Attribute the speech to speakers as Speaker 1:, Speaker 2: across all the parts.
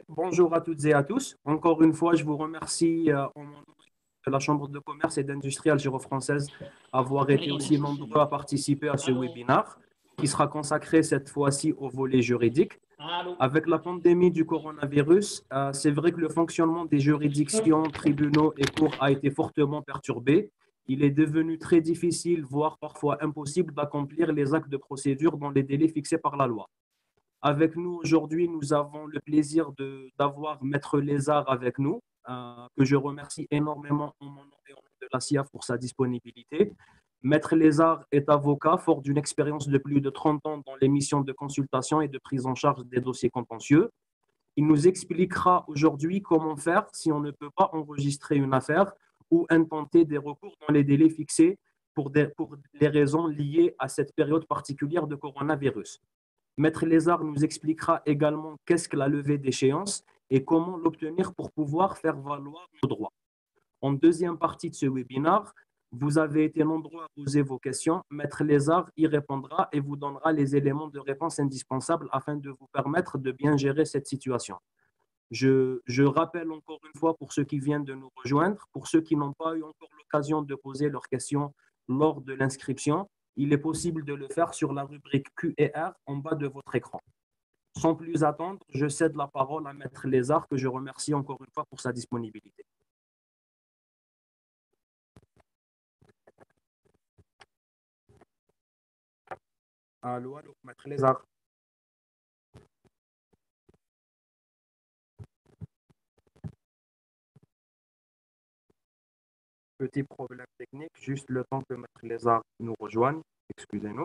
Speaker 1: Bonjour à toutes et à tous. Encore une fois, je vous remercie au nom de la Chambre de commerce et d'industrie algéro-française d'avoir été aussi nombreux à participer à ce webinaire qui sera consacré cette fois-ci au volet juridique. Avec la pandémie du coronavirus, c'est vrai que le fonctionnement des juridictions, tribunaux et cours a été fortement perturbé. Il est devenu très difficile, voire parfois impossible, d'accomplir les actes de procédure dans les délais fixés par la loi. Avec nous aujourd'hui, nous avons le plaisir d'avoir Maître Lézard avec nous, que je remercie énormément en mon nom et au nom de la CIAF pour sa disponibilité. Maître Lézard est avocat, fort d'une expérience de plus de 30 ans dans les missions de consultation et de prise en charge des dossiers contentieux. Il nous expliquera aujourd'hui comment faire si on ne peut pas enregistrer une affaire ou intenter des recours dans les délais fixés pour des raisons liées à cette période particulière de coronavirus. Maître Lézard nous expliquera également qu'est-ce que la levée d'échéance et comment l'obtenir pour pouvoir faire valoir nos droits. En deuxième partie de ce webinaire, vous avez été nombreux à poser vos questions. Maître Lézard y répondra et vous donnera les éléments de réponse indispensables afin de vous permettre de bien gérer cette situation. Je rappelle encore une fois pour ceux qui viennent de nous rejoindre, pour ceux qui n'ont pas eu encore l'occasion de poser leurs questions lors de l'inscription, il est possible de le faire sur la rubrique Q&R en bas de votre écran. Sans plus attendre, je cède la parole à Maître Lézard, que je remercie encore une fois pour sa disponibilité. Allô, allô, Maître Lézard. Petit problème technique, juste le temps que Maître Lézard nous rejoigne. Excusez-nous.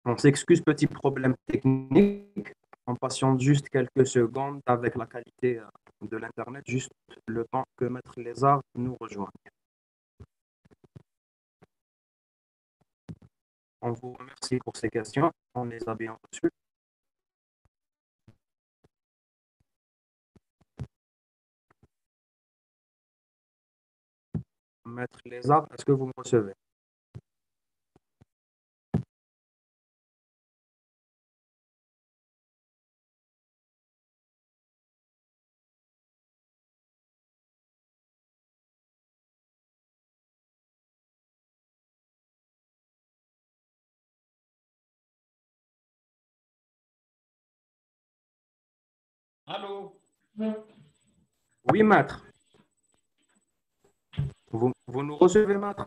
Speaker 1: On s'excuse, petit problème technique. On patiente juste quelques secondes avec la qualité de l'Internet, juste le temps que Maître Lézard nous rejoigne. On vous remercie pour ces questions. On les a bien reçues. Maître Lézard, est-ce que vous me recevez?
Speaker 2: Allô?
Speaker 1: Oui, maître. Vous nous recevez, maître?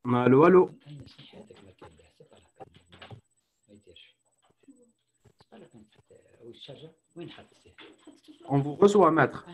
Speaker 1: Allô, allô. On vous reçoit, maître.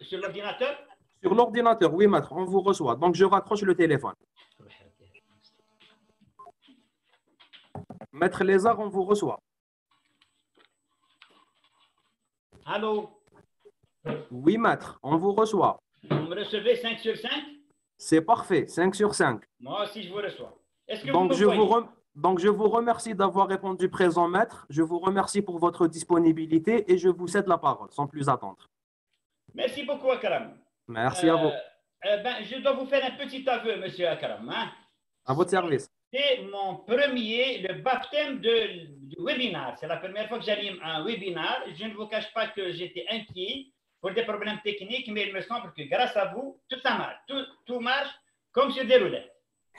Speaker 2: Sur l'ordinateur?
Speaker 1: Sur l'ordinateur, oui, maître, on vous reçoit. Donc, je raccroche le téléphone. Maître Lézard, on vous reçoit.
Speaker 2: Allô?
Speaker 1: Oui, maître, on vous reçoit.
Speaker 2: Vous me recevez 5 sur 5?
Speaker 1: C'est parfait, 5 sur 5.
Speaker 2: Moi aussi, je vous reçois. Est-ce que
Speaker 1: Donc,
Speaker 2: vous me voyez?
Speaker 1: Donc, je vous remercie d'avoir répondu présent, maître. Je vous remercie pour votre disponibilité et je vous cède la parole, sans plus attendre.
Speaker 2: Merci beaucoup, Akram.
Speaker 1: Merci à vous.
Speaker 2: Je dois vous faire un petit aveu, monsieur Akram. Hein.
Speaker 1: À votre service.
Speaker 2: C'est mon premier, le baptême du webinaire. C'est la première fois que j'anime un webinaire. Je ne vous cache pas que j'étais inquiet pour des problèmes techniques, mais il me semble que grâce à vous, tout ça marche. Tout marche comme sur des roulettes.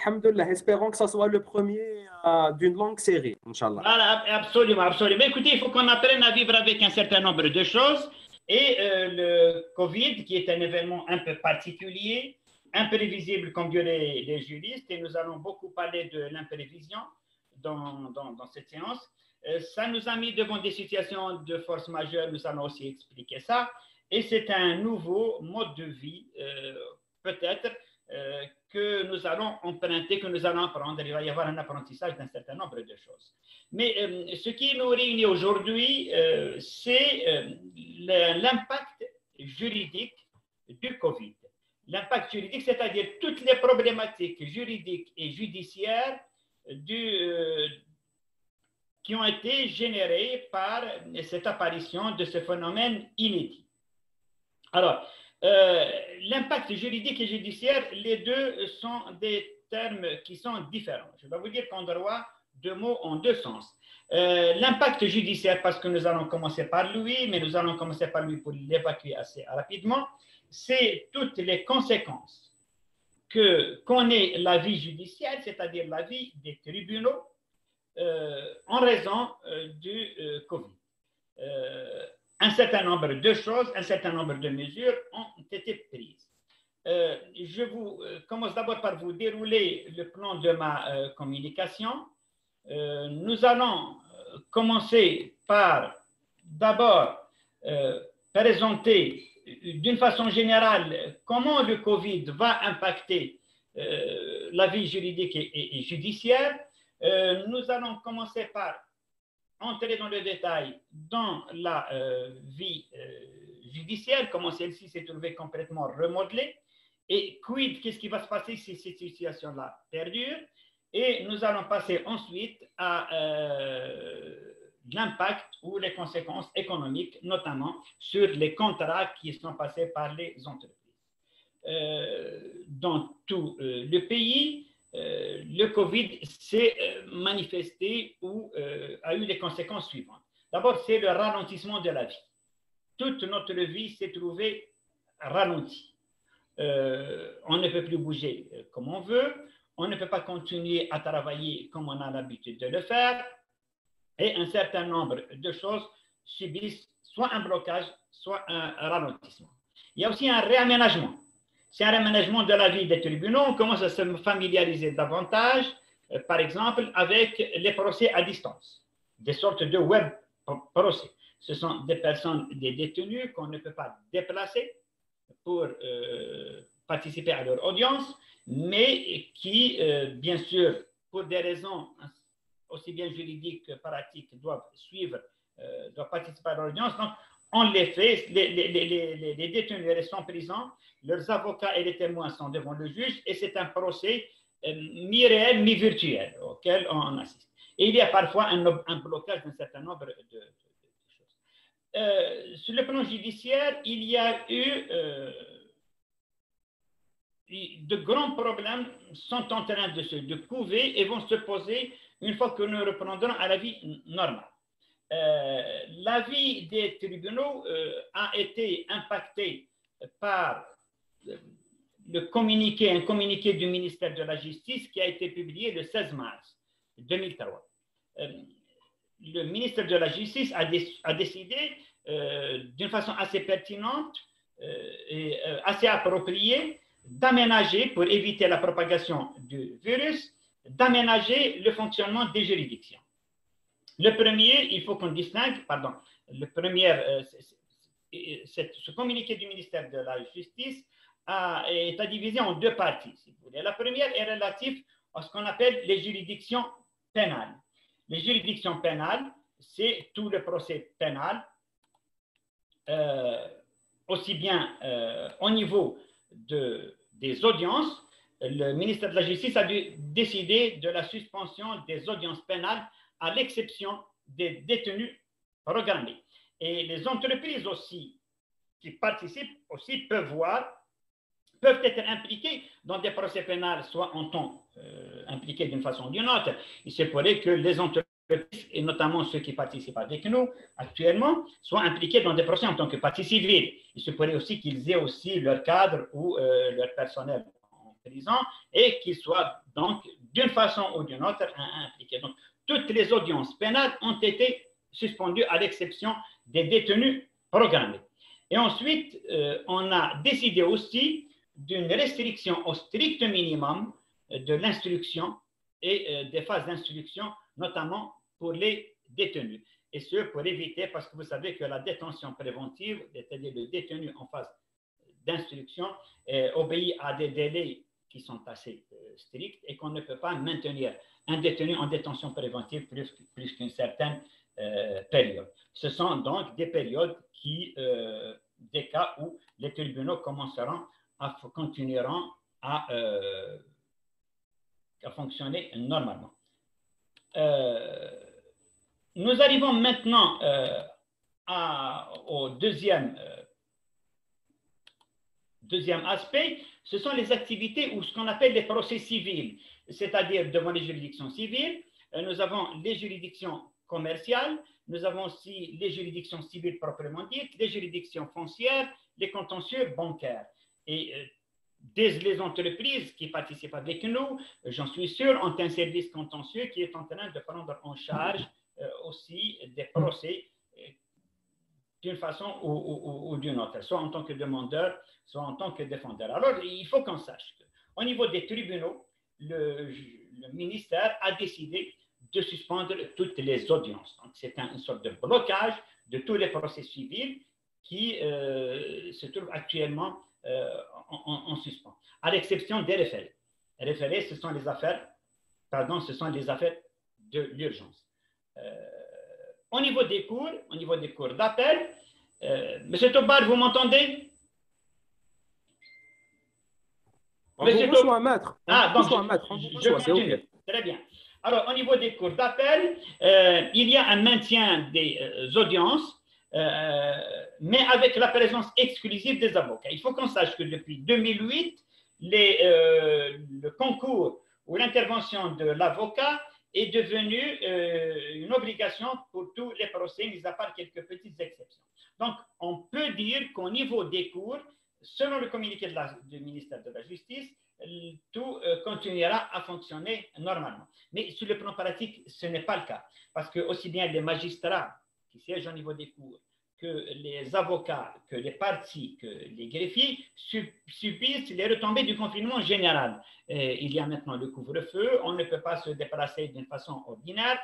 Speaker 1: Alhamdulillah, espérons que ce soit le premier d'une longue série, Inch'Allah.
Speaker 2: Voilà, absolument, absolument. Écoutez, il faut qu'on apprenne à vivre avec un certain nombre de choses. Et le Covid, qui est un événement un peu particulier, imprévisible, comme disent les juristes, et nous allons beaucoup parler de l'imprévision dans cette séance, ça nous a mis devant des situations de force majeure, nous allons aussi expliquer ça. Et c'est un nouveau mode de vie, peut-être, que nous allons emprunter, que nous allons apprendre. Il va y avoir un apprentissage d'un certain nombre de choses. Mais ce qui nous réunit aujourd'hui, c'est l'impact juridique du Covid. L'impact juridique, c'est-à-dire toutes les problématiques juridiques et judiciaires qui ont été générées par cette apparition de ce phénomène inédit. Alors, l'impact juridique et judiciaire, les deux sont des termes qui sont différents. Je dois vous dire qu'en droit, deux mots en deux sens. L'impact judiciaire, parce que nous allons commencer par lui, mais nous allons commencer par lui pour l'évacuer assez rapidement, c'est toutes les conséquences que connaît la vie judiciaire, c'est-à-dire la vie des tribunaux, en raison du Covid. Un certain nombre de choses, un certain nombre de mesures ont été prises. Je commence d'abord par vous dérouler le plan de ma communication. Nous allons commencer par d'abord présenter d'une façon générale comment le Covid va impacter la vie juridique et judiciaire. Nous allons commencer par entrer dans le détail dans la vie judiciaire, comment celle-ci s'est trouvée complètement remodelée, et quid, qu'est-ce qui va se passer si cette situation-là perdure. Et nous allons passer ensuite à l'impact ou les conséquences économiques, notamment sur les contrats qui sont passés par les entreprises. Dans tout le pays, le Covid s'est manifesté ou a eu les conséquences suivantes. D'abord, c'est le ralentissement de la vie. Toute notre vie s'est trouvée ralentie. On ne peut plus bouger comme on veut, on ne peut pas continuer à travailler comme on a l'habitude de le faire, et un certain nombre de choses subissent soit un blocage, soit un ralentissement. Il y a aussi un réaménagement. C'est un réaménagement de la vie des tribunaux. On commence à se familiariser davantage, par exemple, avec les procès à distance, des sortes de web procès. Ce sont des personnes, des détenus qu'on ne peut pas déplacer pour participer à leur audience, mais qui, bien sûr, pour des raisons aussi bien juridiques que pratiques, doivent participer à leur audience. Donc, on les fait, les détenus restent en prison, leurs avocats et les témoins sont devant le juge, et c'est un procès mi-réel, mi-virtuel auquel on assiste. Et il y a parfois un blocage d'un certain nombre de choses. Sur le plan judiciaire, il y a eu de grands problèmes sont en train de couver et vont se poser une fois que nous reprendrons à la vie normale. La vie des tribunaux a été impactée par un communiqué du ministère de la Justice qui a été publié le 16 mars 2003. Le ministère de la Justice a décidé d'une façon assez pertinente et assez appropriée d'aménager, pour éviter la propagation du virus, d'aménager le fonctionnement des juridictions. Le premier, il faut qu'on distingue, pardon, ce communiqué du ministère de la Justice est à diviser en deux parties, si vous voulez. La première est relative à ce qu'on appelle les juridictions pénales. Les juridictions pénales, c'est tout le procès pénal, aussi bien au niveau des audiences. Le ministère de la Justice a dû décider de la suspension des audiences pénales à l'exception des détenus programmés. Et les entreprises aussi qui participent aussi peuvent voir peuvent être impliqués dans des procès pénals, soit en tant impliqués d'une façon ou d'une autre. Il se pourrait que les entreprises, et notamment ceux qui participent avec nous actuellement, soient impliqués dans des procès en tant que partie civile. Il se pourrait aussi qu'ils aient aussi leur cadre ou leur personnel en prison et qu'ils soient donc d'une façon ou d'une autre impliqués. Donc, toutes les audiences pénales ont été suspendues à l'exception des détenus programmés. Et ensuite, on a décidé aussi d'une restriction au strict minimum de l'instruction et des phases d'instruction, notamment pour les détenus. Et ce, pour éviter, parce que vous savez que la détention préventive, c'est-à-dire le détenu en phase d'instruction, obéit à des délais qui sont assez stricts et qu'on ne peut pas maintenir un détenu en détention préventive plus qu'une certaine période. Ce sont donc des périodes qui, des cas où les tribunaux continueront à fonctionner normalement. Nous arrivons maintenant au deuxième aspect, ce sont les activités ou ce qu'on appelle les procès civils, c'est-à-dire devant les juridictions civiles. Nous avons les juridictions commerciales, nous avons aussi les juridictions civiles proprement dites, les juridictions foncières, les contentieux bancaires. Et les entreprises qui participent avec nous, j'en suis sûr, ont un service contentieux qui est en train de prendre en charge aussi des procès d'une façon ou d'une autre, soit en tant que demandeur, soit en tant que défendeur. Alors, il faut qu'on sache qu'au niveau des tribunaux, le ministère a décidé de suspendre toutes les audiences. Donc, c'est une sorte de blocage de tous les procès civils qui se trouvent actuellement en suspens, à l'exception des référés. Les référés, ce sont les affaires de l'urgence. Au niveau des cours d'appel, Monsieur Tobar, vous m'entendez?
Speaker 1: Monsieur Tobar, maître.
Speaker 2: Ah, donc je continue. Très bien. Alors, au niveau des cours d'appel, il y a un maintien des audiences, mais avec la présence exclusive des avocats. Il faut qu'on sache que depuis 2008, le concours ou l'intervention de l'avocat est devenu une obligation pour tous les procès, mis à part quelques petites exceptions. Donc, on peut dire qu'au niveau des cours, selon le communiqué du ministère de la Justice, tout continuera à fonctionner normalement. Mais sur le plan pratique, ce n'est pas le cas. Parce que aussi bien les magistrats qui siègent au niveau des cours, que les avocats, que les parties, que les greffiers subissent les retombées du confinement général. Il y a maintenant le couvre-feu, on ne peut pas se déplacer d'une façon ordinaire.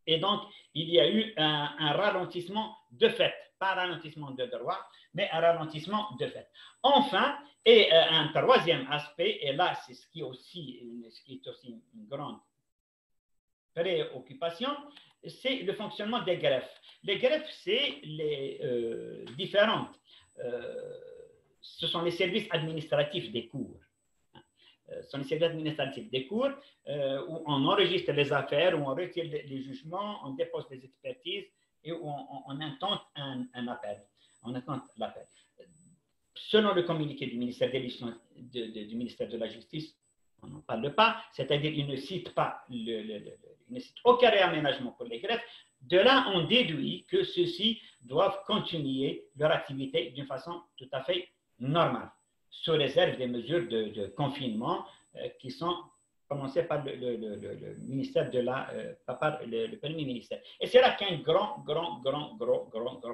Speaker 2: Et donc, il y a eu un ralentissement de fait, pas un ralentissement de droit, mais un ralentissement de fait. Enfin, et un troisième aspect, et là, c'est ce qui est aussi une grande préoccupation, c'est le fonctionnement des greffes. Les greffes, c'est les différentes, ce sont les services administratifs des cours. Ce sont les services administratifs des cours où on enregistre les affaires, où on retire les jugements, on dépose des expertises et où on intente un appel. On intente l'appel. Selon le communiqué du ministère du ministère de la Justice, on n'en parle pas, c'est-à-dire il ne cite pas il ne cite aucun réaménagement pour les greffes. De là, on déduit que ceux-ci doivent continuer leur activité d'une façon tout à fait normale, sous réserve des mesures de confinement qui sont prononcées par le ministère par le Premier ministère. Et c'est là qu'un gros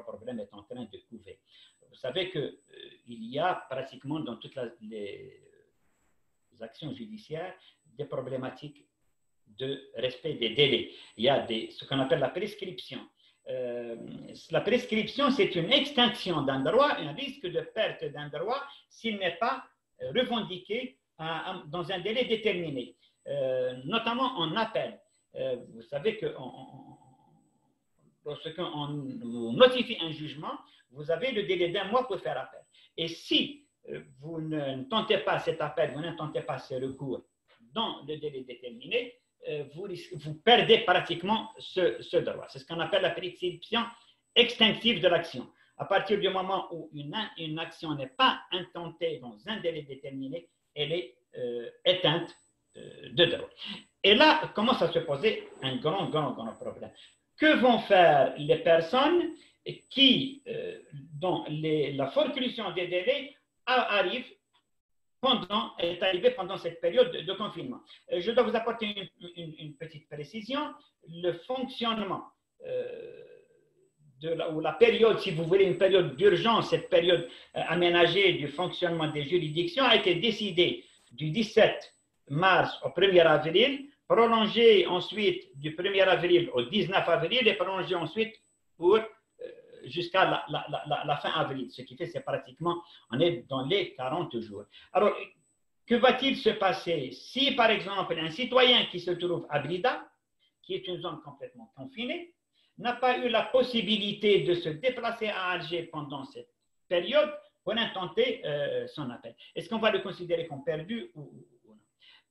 Speaker 2: problème est en train de couver. Vous savez qu'il y a pratiquement dans toutes les actions judiciaires des problématiques de respect des délais. Il y a ce qu'on appelle la prescription. La prescription, c'est une extinction d'un droit, un risque de perte d'un droit s'il n'est pas revendiqué dans un délai déterminé, notamment en appel. Vous savez que lorsqu'on notifie un jugement, vous avez le délai d'un mois pour faire appel. Et si vous ne tentez pas cet appel, vous ne tentez pas ce recours dans le délai déterminé, vous perdez pratiquement ce droit. C'est ce qu'on appelle la prescription extinctive de l'action. À partir du moment où une action n'est pas intentée dans un délai déterminé, elle est éteinte de droit. Et là, commence à se poser un grand problème. Que vont faire les personnes qui, dont la forclusion des délais est arrivée pendant cette période de confinement? Je dois vous apporter une petite précision. Le fonctionnement ou la période, si vous voulez, une période d'urgence, cette période aménagée du fonctionnement des juridictions a été décidée du 17 mars au 1er avril, prolongée ensuite du 1er avril au 19 avril et prolongée ensuite jusqu'à la fin avril. Ce qui fait, c'est pratiquement, on est dans les 40 jours. Alors, que va-t-il se passer si, par exemple, un citoyen qui se trouve à Blida, qui est une zone complètement confinée, n'a pas eu la possibilité de se déplacer à Alger pendant cette période pour intenter son appel? Est-ce qu'on va le considérer comme perdu ou non?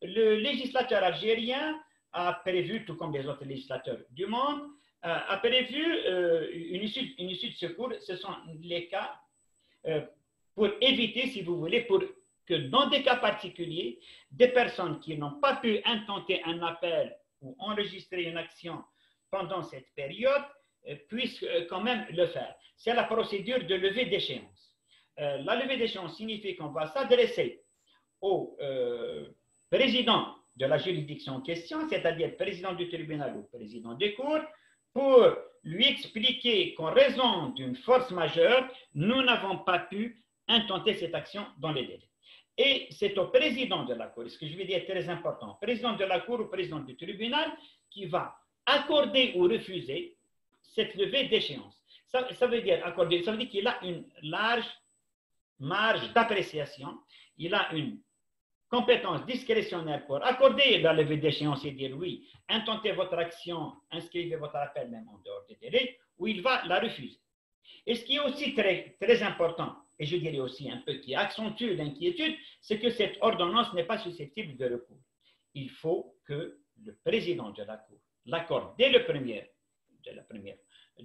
Speaker 2: Le législateur algérien a prévu, tout comme les autres législateurs du monde, a prévu une issue de secours. Ce sont les cas pour éviter, si vous voulez, pour que dans des cas particuliers, des personnes qui n'ont pas pu intenter un appel ou enregistrer une action pendant cette période puissent quand même le faire. C'est la procédure de levée d'échéance. La levée d'échéance signifie qu'on va s'adresser au président de la juridiction en question, c'est-à-dire président du tribunal ou président des cours, pour lui expliquer qu'en raison d'une force majeure, nous n'avons pas pu intenter cette action dans les délais. Et c'est au président de la cour, ce que je vais dire est très important, président de la cour ou président du tribunal, qui va accorder ou refuser cette levée d'échéance. Ça veut dire accorder, ça veut dire qu'il a une large marge d'appréciation, il a une compétence discrétionnaire pour accorder la levée d'échéance et dire oui, intentez votre action, inscrivez votre appel même en dehors des délais, ou il va la refuser. Et ce qui est aussi très, très important, et je dirais aussi un peu qui accentue l'inquiétude, c'est que cette ordonnance n'est pas susceptible de recours. Il faut que le président de la Cour l'accorde dès le premier,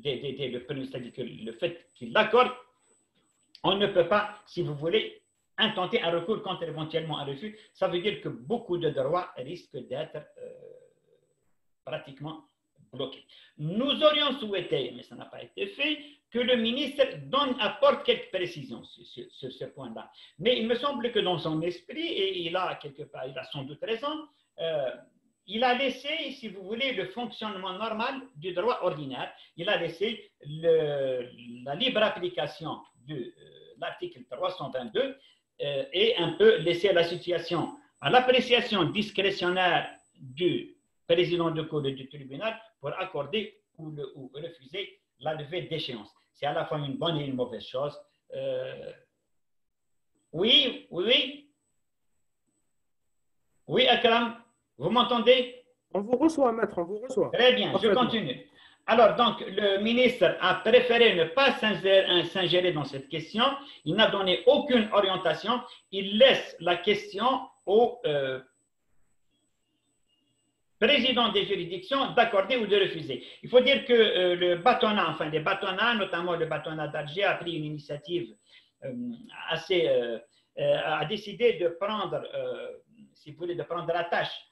Speaker 2: c'est-à-dire que le fait qu'il l'accorde, on ne peut pas, si vous voulez, intenter un recours contre éventuellement un refus. Ça veut dire que beaucoup de droits risquent d'être pratiquement bloqués. Nous aurions souhaité, mais ça n'a pas été fait, que le ministre apporte quelques précisions sur ce point-là. Mais il me semble que dans son esprit, et il a quelque part, il a sans doute raison, il a laissé, si vous voulez, le fonctionnement normal du droit ordinaire. Il a laissé la libre application de l'article 322 et un peu laissé la situation à l'appréciation discrétionnaire du président de cour et du tribunal pour accorder ou refuser la levée d'échéance. C'est à la fois une bonne et une mauvaise chose. Oui. Oui, Akram, vous m'entendez?
Speaker 1: On vous reçoit, maître, on vous reçoit.
Speaker 2: Très bien, je continue. Alors, donc, le ministre a préféré ne pas s'ingérer dans cette question. Il n'a donné aucune orientation. Il laisse la question au président des juridictions d'accorder ou de refuser. Il faut dire que les bâtonnats, notamment le bâtonnat d'Alger, a pris une initiative a décidé de prendre, si vous voulez, de prendre la tâche,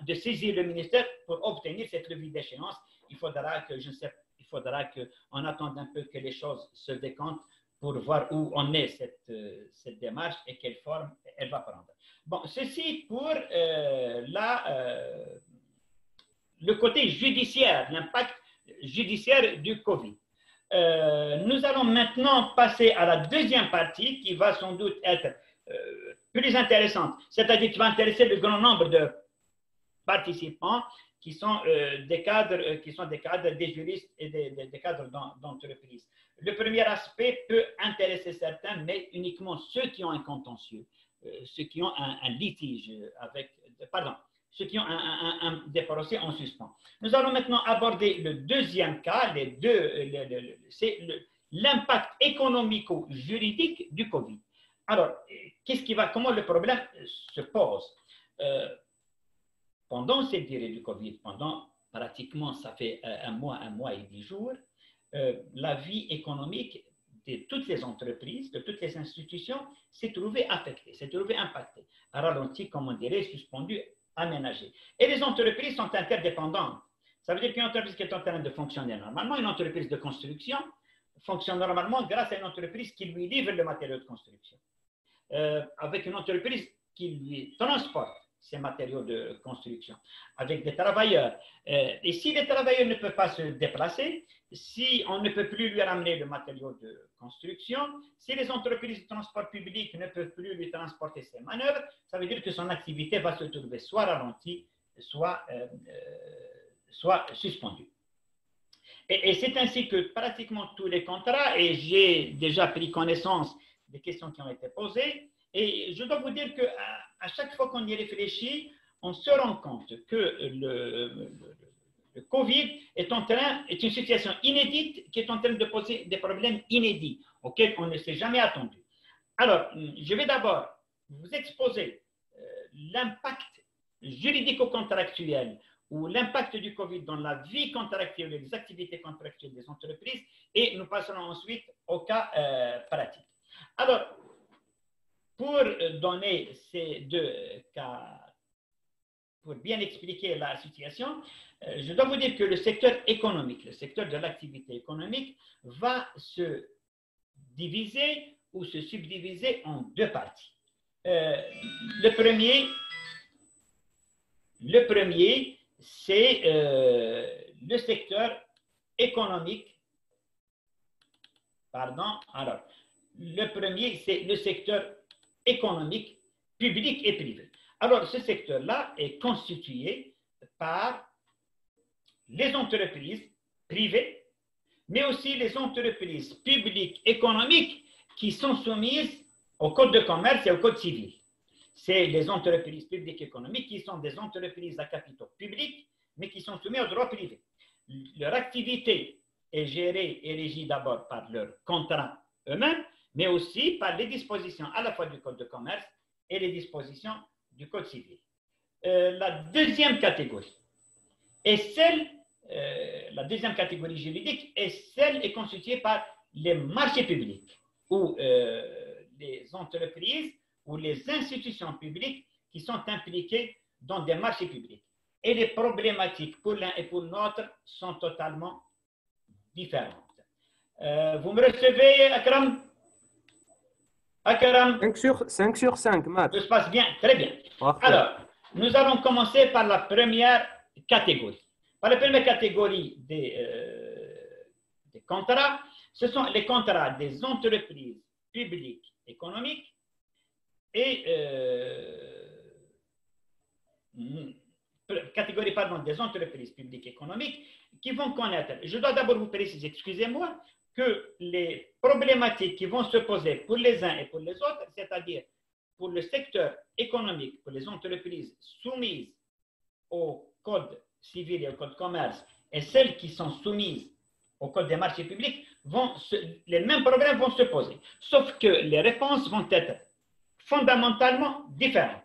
Speaker 2: de saisir le ministère pour obtenir cette levée d'échéance. Il faudra qu'on attende un peu que les choses se décantent pour voir où on est cette démarche et quelle forme elle va prendre. Bon, ceci pour le côté judiciaire, l'impact judiciaire du Covid. Nous allons maintenant passer à la deuxième partie qui va sans doute être plus intéressante, c'est-à-dire qui va intéresser le grand nombre de participants qui sont des cadres, des juristes et des cadres d'entreprise. Le premier aspect peut intéresser certains, mais uniquement ceux qui ont un contentieux, ceux qui ont un litige ceux qui ont des procès en suspens. Nous allons maintenant aborder le deuxième cas, c'est l'impact économico-juridique du Covid. Alors, comment le problème se pose? Pendant cette durée du Covid, pratiquement, ça fait un mois et 10 jours, la vie économique l'activité de toutes les entreprises, de toutes les institutions, s'est trouvée affectée, s'est trouvée impactée, ralentie, comme on dirait, suspendue, aménagée. Et les entreprises sont interdépendantes. Ça veut dire qu'une entreprise qui est en train de fonctionner normalement, une entreprise de construction, fonctionne normalement grâce à une entreprise qui lui livre le matériau de construction. Avec une entreprise qui lui transporte ces matériaux de construction, avec des travailleurs. Et si les travailleurs ne peuvent pas se déplacer, si on ne peut plus lui ramener le matériau de construction, si les entreprises de transport public ne peuvent plus lui transporter ses manœuvres, ça veut dire que son activité va se trouver soit ralentie, soit suspendue. Et c'est ainsi que pratiquement tous les contrats, et j'ai déjà pris connaissance des questions qui ont été posées, et je dois vous dire qu'à chaque fois qu'on y réfléchit, on se rend compte que le Covid est une situation inédite qui est en train de poser des problèmes inédits auxquels on ne s'est jamais attendu. Alors, je vais d'abord vous exposer l'impact juridico-contractuel ou l'impact du Covid dans la vie contractuelle et les activités contractuelles des entreprises, et nous passerons ensuite au cas pratique. Alors, pour donner ces deux cas, pour bien expliquer la situation, je dois vous dire que le secteur économique, le secteur de l'activité économique, va se diviser ou se subdiviser en deux parties. Le premier, c'est le secteur économique. Pardon. Alors, le premier, c'est le secteur économique, public et privé. Alors, ce secteur-là est constitué par les entreprises privées, mais aussi les entreprises publiques économiques qui sont soumises au Code de commerce et au Code civil. C'est les entreprises publiques économiques qui sont des entreprises à capitaux publics, mais qui sont soumises au droit privé. Leur activité est gérée et régie d'abord par leurs contrats eux-mêmes, mais aussi par les dispositions à la fois du Code de commerce et les dispositions du Code civil. La deuxième catégorie juridique est constituée par les marchés publics, où les entreprises ou les institutions publiques qui sont impliquées dans des marchés publics. Et les problématiques pour l'un et pour l'autre sont totalement différentes. Vous me recevez, Akram? Akram?
Speaker 1: 5 sur 5, Matt.
Speaker 2: Tout se passe bien, très bien.
Speaker 1: Parfait.
Speaker 2: Alors, nous allons commencer par la première catégorie. Par la première catégorie des contrats, ce sont les contrats des entreprises publiques économiques et catégorie des entreprises publiques économiques qui vont connaître. Je dois d'abord vous préciser, excusez-moi, que les problématiques qui vont se poser pour les uns et pour les autres, c'est-à-dire pour le secteur économique, pour les entreprises soumises au Code civil et au Code commerce, et celles qui sont soumises au Code des marchés publics, les mêmes problèmes vont se poser. Sauf que les réponses vont être fondamentalement différentes.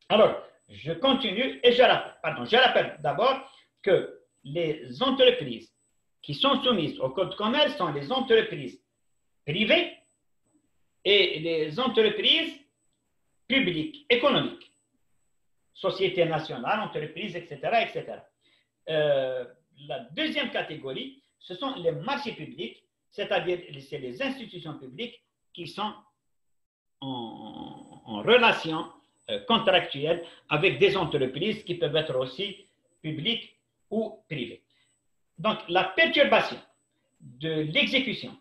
Speaker 2: Alors, je continue et je rappelle d'abord que les entreprises qui sont soumises au Code de commerce sont les entreprises privées et les entreprises publiques, économiques, sociétés nationales, entreprises, etc., etc. La deuxième catégorie, ce sont les marchés publics, c'est-à-dire c'est les institutions publiques qui sont en relation contractuelle avec des entreprises qui peuvent être aussi publiques ou privées. Donc, la perturbation de l'exécution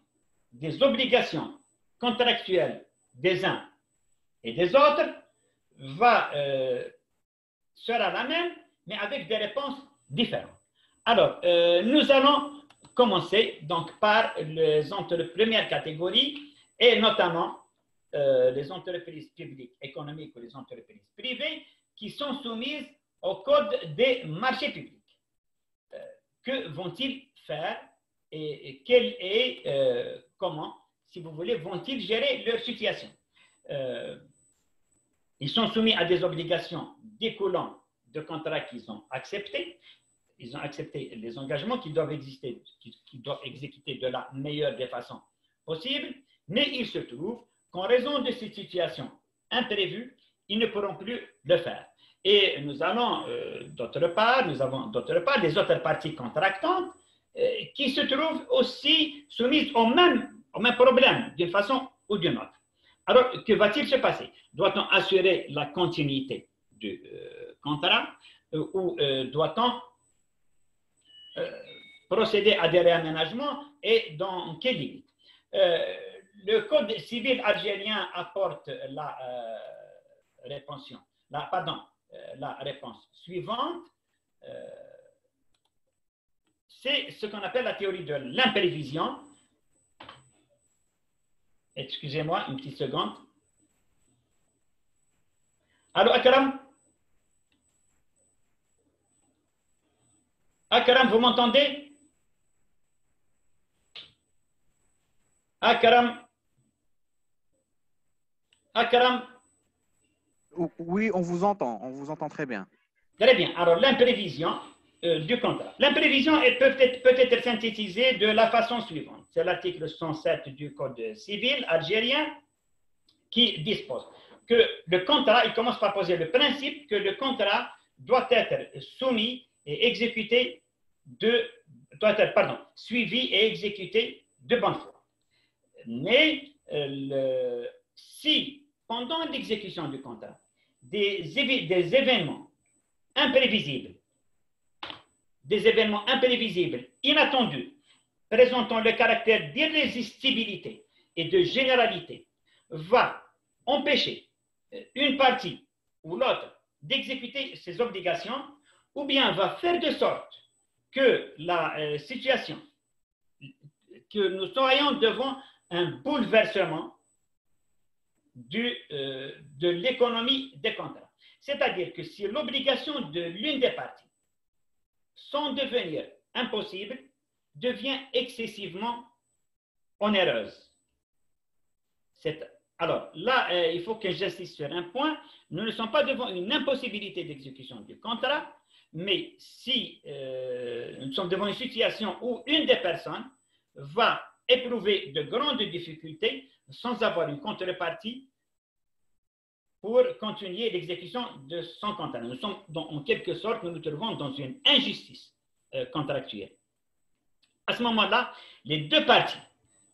Speaker 2: des obligations contractuelles des uns et des autres sera la même, mais avec des réponses différentes. Alors, nous allons commencer donc par les première catégorie, et notamment les entreprises publiques économiques ou les entreprises privées qui sont soumises au Code des marchés publics. Que vont-ils faire et comment, si vous voulez, vont-ils gérer leur situation? Ils sont soumis à des obligations découlant de contrats qu'ils ont acceptés. Ils ont accepté les engagements qui doivent exister, qui doivent exécuter de la meilleure des façons possible, mais il se trouve qu'en raison de cette situation imprévue, ils ne pourront plus le faire. Et nous avons d'autre part les autres parties contractantes qui se trouvent aussi soumises au même problème, d'une façon ou d'une autre. Alors, que va-t-il se passer? Doit-on assurer la continuité du contrat ou doit-on procéder à des réaménagements et dans quelles limites? Le Code civil algérien apporte la réponse suivante. C'est ce qu'on appelle la théorie de l'imprévision. Excusez-moi, une petite seconde. Allô, Akram? Akram, vous m'entendez? Akram? Akram?
Speaker 3: Oui, on vous entend très bien.
Speaker 2: Très bien. Alors, l'imprévision du contrat. L'imprévision peut être synthétisée de la façon suivante. C'est l'article 107 du Code civil algérien qui dispose que le contrat, il commence par poser le principe que le contrat doit être soumis et exécuté suivi et exécuté de bonne foi. Mais si, pendant l'exécution du contrat, des événements imprévisibles, inattendus, présentant le caractère d'irrésistibilité et de généralité, va empêcher une partie ou l'autre d'exécuter ses obligations, ou bien va faire de sorte que la situation, que nous soyons devant un bouleversement de l'économie des contrats. C'est-à-dire que si l'obligation de l'une des parties, sans devenir impossible, devient excessivement onéreuse. Alors là, il faut que j'insiste sur un point. Nous ne sommes pas devant une impossibilité d'exécution du contrat, mais si nous sommes devant une situation où une des personnes va éprouver de grandes difficultés sans avoir une contrepartie pour continuer l'exécution de son contrat. Nous sommes en quelque sorte, nous nous trouvons dans une injustice contractuelle. À ce moment-là, les deux parties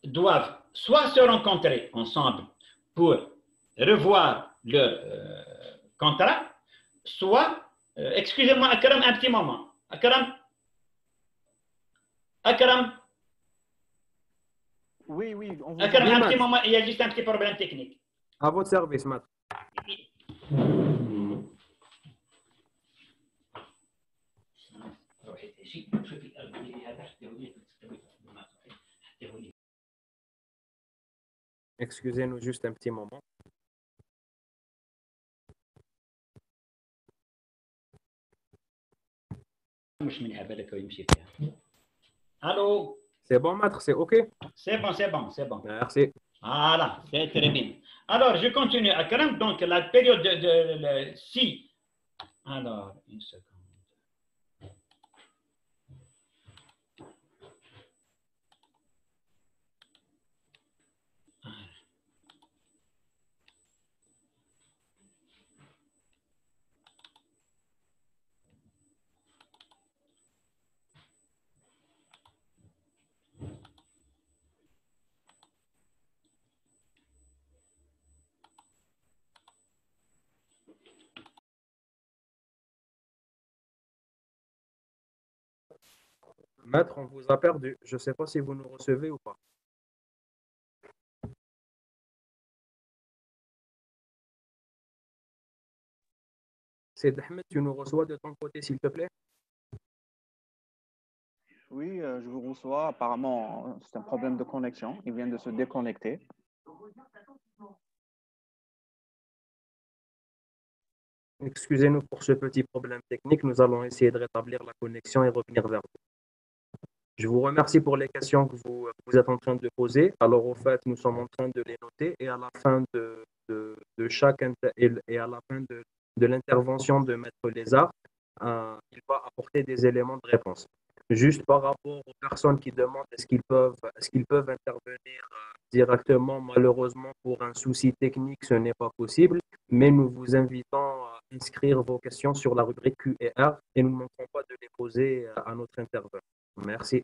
Speaker 2: doivent soit se rencontrer ensemble pour revoir leur contrat, soit, excusez-moi, Akram, un petit moment. Akram.
Speaker 3: Oui, on vous
Speaker 2: Akram, un petit moment, il y a juste un petit problème technique.
Speaker 1: À votre service, maître. Excusez-nous juste un petit moment.
Speaker 2: Allô?
Speaker 1: C'est bon, maître, c'est OK?
Speaker 2: C'est bon.
Speaker 1: Merci.
Speaker 2: Voilà, c'est très bien. Alors, je continue. Akram, donc la période si. Alors, une seconde.
Speaker 1: Maître, on vous a perdu. Je ne sais pas si vous nous recevez ou pas. C'est Ahmed, tu nous reçois de ton côté, s'il te plaît?
Speaker 3: Oui, je vous reçois. Apparemment, c'est un problème de connexion. Il vient de se déconnecter.
Speaker 1: Excusez-nous pour ce petit problème technique. Nous allons essayer de rétablir la connexion et revenir vers vous. Je vous remercie pour les questions que vous êtes en train de poser. Alors, au fait, nous sommes en train de les noter et à la fin de chaque et à la fin de l'intervention de Maître Lézard, il va apporter des éléments de réponse. Juste par rapport aux personnes qui demandent est-ce qu'ils peuvent intervenir directement, malheureusement, pour un souci technique, ce n'est pas possible, mais nous vous invitons à inscrire vos questions sur la rubrique Q&R et nous ne manquerons pas de les poser à notre intervenant. Merci.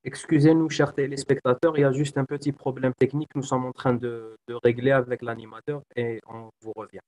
Speaker 1: Excusez-nous, chers téléspectateurs, il y a juste un petit problème technique. Nous sommes en train de régler avec l'animateur et on vous revient.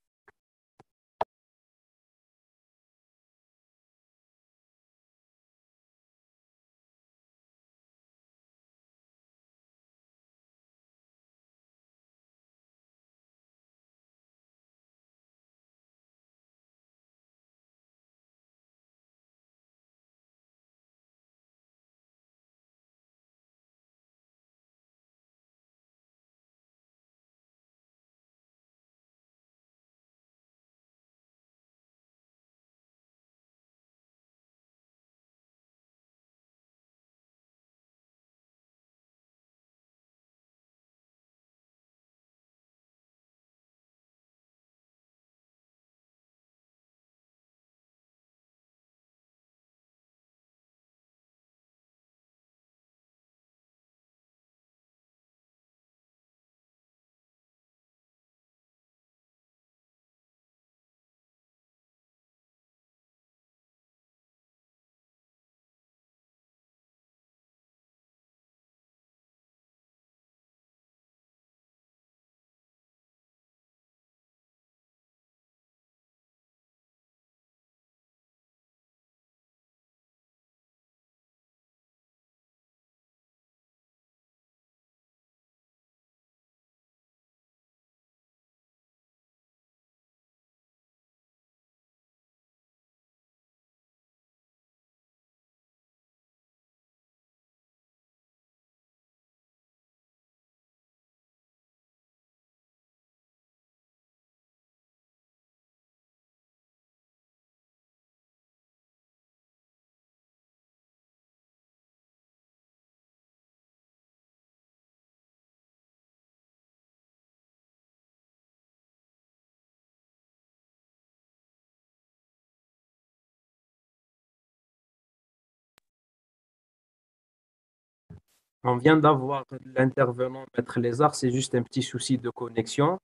Speaker 1: On vient d'avoir l'intervenant Maître Lézard, c'est juste un petit souci de connexion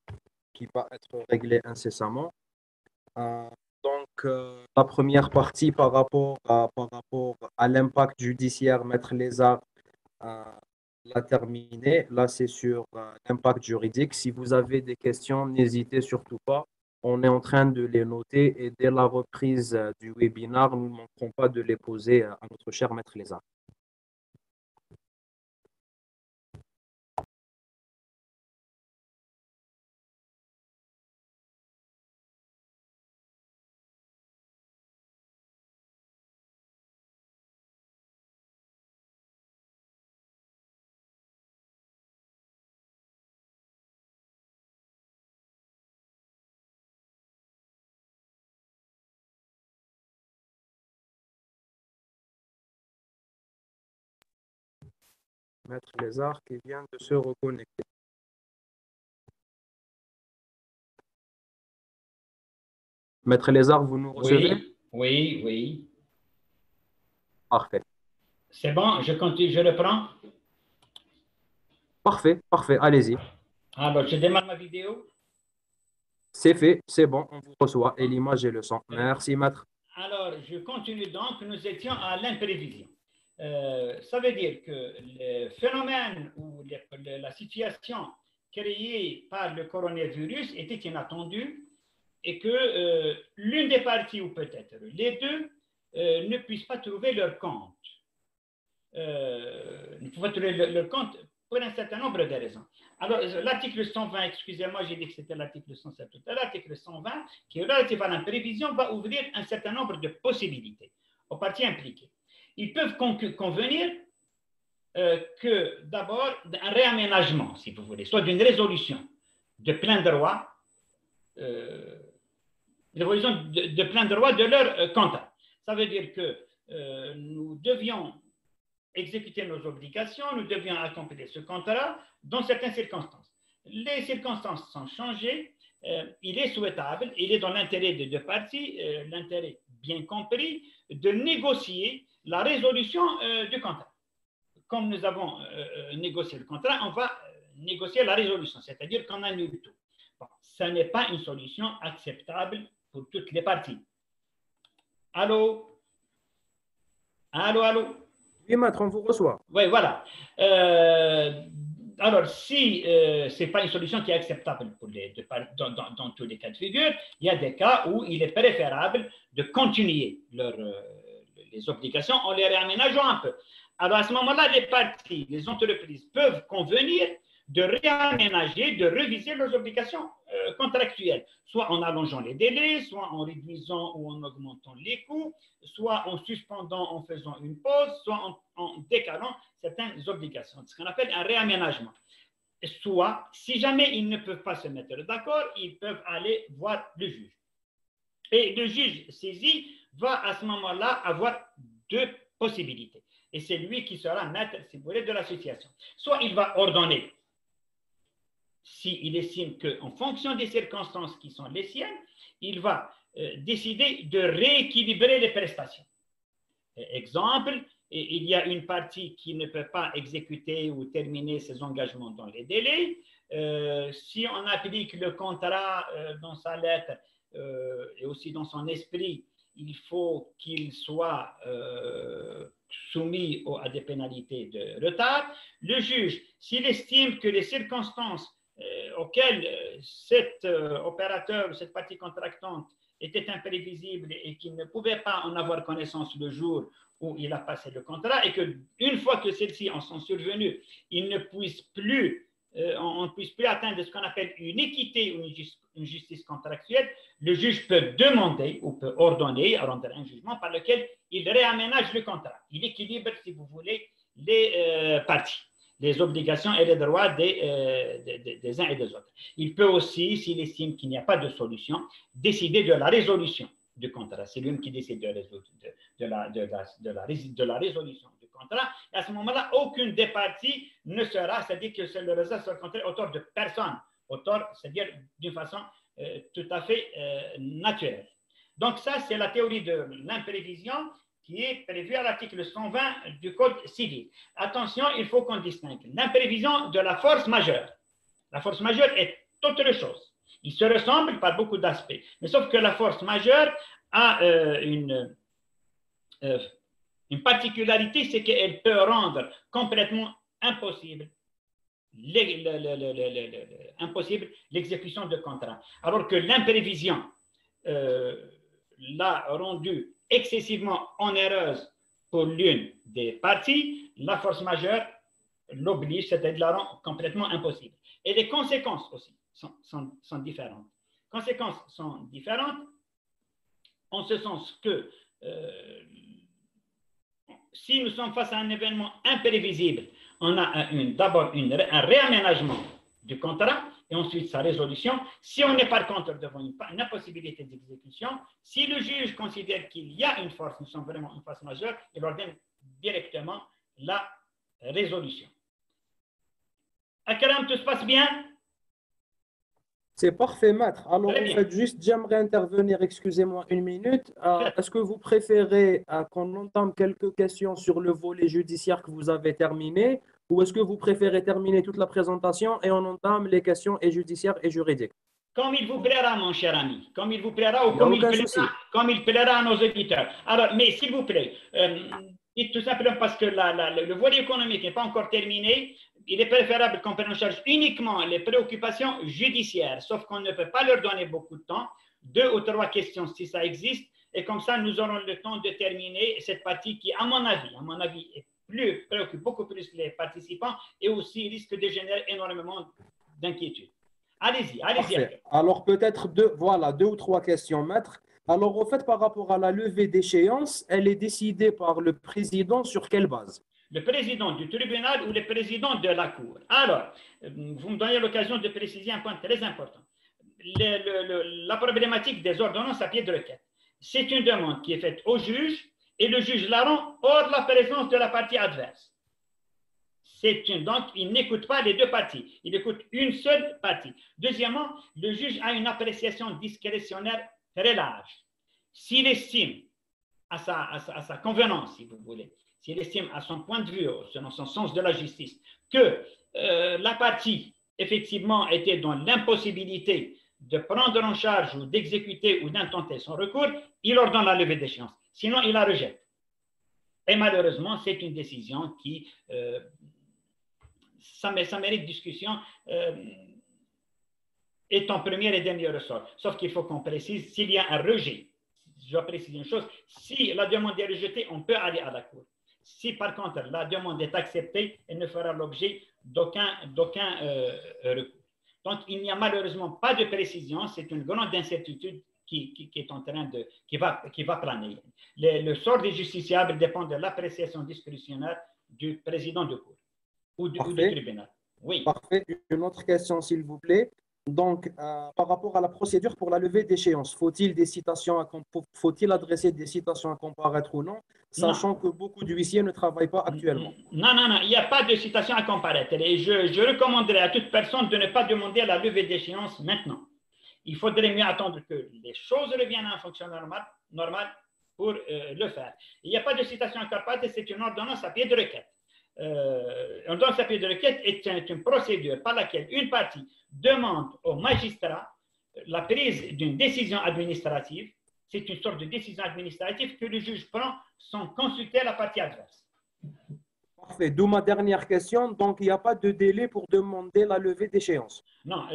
Speaker 1: qui va être réglé incessamment. Euh, la première partie par rapport à l'impact judiciaire, Maître Lézard euh, l'a terminé. Là, c'est sur l'impact juridique. Si vous avez des questions, n'hésitez surtout pas. On est en train de les noter et dès la reprise du webinaire, nous ne manquerons pas de les poser à notre cher Maître Lézard. Maître Lézard qui vient de se reconnecter. Maître Lézard, vous nous recevez?
Speaker 2: Oui, oui.
Speaker 1: Parfait.
Speaker 2: C'est bon, je continue, je reprends.
Speaker 1: Parfait, parfait, allez-y.
Speaker 2: Alors, je démarre ma vidéo.
Speaker 1: C'est fait, c'est bon, on vous reçoit et l'image et le son. Merci, maître.
Speaker 2: Alors, je continue donc, nous étions à l'imprévision. Ça veut dire que le phénomène ou la situation créée par le coronavirus était inattendue et que l'une des parties, ou peut-être les deux, ne puissent pas trouver leur compte. Ne peuvent pas trouver leur compte pour un certain nombre de raisons. Alors, l'article 120, excusez-moi, j'ai dit que c'était l'article 107 tout à l'heure, l'article 120, qui est relatif à l'imprévision, va ouvrir un certain nombre de possibilités aux parties impliquées. Ils peuvent convenir que d'abord d'un réaménagement, si vous voulez, soit d'une résolution de plein droit, de plein droit de leur contrat. Ça veut dire que nous devions exécuter nos obligations, nous devions accomplir ce contrat dans certaines circonstances. Les circonstances sont changées, il est souhaitable, il est dans l'intérêt des deux parties, l'intérêt bien compris, de négocier la résolution du contrat. Comme nous avons négocié le contrat, on va négocier la résolution, c'est-à-dire qu'on annule tout. Bon, ce n'est pas une solution acceptable pour toutes les parties. Allô? Allô, allô?
Speaker 1: Oui, maître, on vous reçoit.
Speaker 2: Oui, voilà. Alors, si ce n'est pas une solution qui est acceptable pour dans tous les cas de figure, il y a des cas où il est préférable de continuer les obligations en les réaménageant un peu. Alors, à ce moment-là, les parties, les entreprises peuvent convenir de réaménager, de réviser leurs obligations contractuelles, soit en allongeant les délais, soit en réduisant ou en augmentant les coûts, soit en suspendant, en faisant une pause, soit en décalant certaines obligations, ce qu'on appelle un réaménagement. Soit, si jamais ils ne peuvent pas se mettre d'accord, ils peuvent aller voir le juge. Et le juge saisi va à ce moment-là avoir deux possibilités. Et c'est lui qui sera maître, si vous voulez, de la situation. Soit il va ordonner, s'il estime qu'en fonction des circonstances qui sont les siennes, il va décider de rééquilibrer les prestations. Exemple, il y a une partie qui ne peut pas exécuter ou terminer ses engagements dans les délais. Si on applique le contrat dans sa lettre et aussi dans son esprit, il faut qu'il soit soumis à des pénalités de retard. Le juge, s'il estime que les circonstances auxquelles cet opérateur, cette partie contractante était imprévisible et qu'il ne pouvait pas en avoir connaissance le jour où il a passé le contrat et qu'une fois que celles-ci en sont survenues, il ne puisse plus, on ne puisse plus atteindre ce qu'on appelle une équité ou une justice contractuelle, le juge peut demander ou peut ordonner à rendre un jugement par lequel il réaménage le contrat. Il équilibre, si vous voulez, les parties, les obligations et les droits des uns et des autres. Il peut aussi, s'il estime qu'il n'y a pas de solution, décider de la résolution du contrat. C'est lui qui décide de la résolution du contrat. Et à ce moment-là, aucune des parties ne sera, c'est-à-dire que le résultat sera contraire au tort de personne, au tort, c'est-à-dire d'une façon tout à fait naturelle. Donc ça, c'est la théorie de l'imprévision qui est prévue à l'article 120 du Code civil. Attention, il faut qu'on distingue l'imprévision de la force majeure. La force majeure est autre chose. Ils se ressemblent par beaucoup d'aspects. Mais sauf que la force majeure a une particularité, c'est qu'elle peut rendre complètement impossible impossible l'exécution de contrat. Alors que l'imprévision l'a rendue excessivement onéreuse pour l'une des parties, la force majeure l'oblige, c'est-à-dire la rend complètement impossible. Et les conséquences aussi sont différentes. Conséquences sont différentes en ce sens que si nous sommes face à un événement imprévisible, on a d'abord un réaménagement du contrat et ensuite sa résolution. Si on est par contre devant une impossibilité d'exécution, si le juge considère qu'il y a une force, nous sommes vraiment une force majeure, il ordonne directement la résolution. Akram, tout se passe bien?
Speaker 1: C'est parfait, maître. Alors, en fait, juste, j'aimerais intervenir, excusez-moi une minute. Est-ce que vous préférez qu'on entame quelques questions sur le volet judiciaire que vous avez terminé, ou est-ce que vous préférez terminer toute la présentation et on entame les questions et judiciaires et juridiques?
Speaker 2: Comme il vous plaira, mon cher ami, comme il vous plaira ou comme il plaira à nos auditeurs. Alors, mais s'il vous plaît, dites tout simplement parce que le volet économique n'est pas encore terminé, il est préférable qu'on prenne en charge uniquement les préoccupations judiciaires, sauf qu'on ne peut pas leur donner beaucoup de temps, 2 ou 3 questions si ça existe, et comme ça, nous aurons le temps de terminer cette partie qui, à mon avis, préoccupe beaucoup plus les participants et aussi risque de générer énormément d'inquiétude. Allez-y.
Speaker 1: Alors, peut-être 2 ou 3 questions, maître. Alors, au fait, par rapport à la levée d'échéance, elle est décidée par le président sur quelle base?
Speaker 2: Le président du tribunal ou le président de la cour. Alors, vous me donnez l'occasion de préciser un point très important. La problématique des ordonnances à pied de requête. C'est une demande qui est faite au juge et le juge la rend hors de la présence de la partie adverse. Donc, il n'écoute pas les 2 parties, il écoute une seule partie. Deuxièmement, le juge a une appréciation discrétionnaire très large. S'il estime à sa convenance, si vous voulez, s'il estime à son point de vue, selon son sens de la justice, que la partie, effectivement, était dans l'impossibilité de prendre en charge ou d'exécuter ou d'intenter son recours, il ordonne la levée d'échéance. Sinon, il la rejette. Et malheureusement, c'est une décision qui, ça mérite discussion, est en premier et dernier ressort. Sauf qu'il faut qu'on précise, s'il y a un rejet, je dois préciser une chose, si la demande est rejetée, on peut aller à la cour. Si par contre la demande est acceptée, elle ne fera l'objet d'aucun recours. Donc il n'y a malheureusement pas de précision, c'est une grande incertitude qui est en train qui va planer. Le sort des justiciables dépend de l'appréciation discrétionnaire du président de cour ou du tribunal. Oui.
Speaker 1: Parfait. Une autre question, s'il vous plaît. Donc, par rapport à la procédure pour la levée d'échéance, faut-il adresser des citations à comparaître ou non, sachant que beaucoup d'huissiers ne travaillent pas actuellement?
Speaker 2: Non, il n'y a pas de citation à comparaître. Et je recommanderais à toute personne de ne pas demander la levée d'échéance maintenant. Il faudrait mieux attendre que les choses reviennent à un fonctionnement normal pour le faire. Il n'y a pas de citation à comparaître, c'est une ordonnance à pied de requête. L'ordonnance à pied de requête est une procédure par laquelle une partie demande au magistrat la prise d'une décision administrative. C'est une sorte de décision administrative que le juge prend sans consulter la partie adverse.
Speaker 1: Parfait. D'où ma dernière question. Donc, il n'y a pas de délai pour demander la levée d'échéance?
Speaker 2: Non,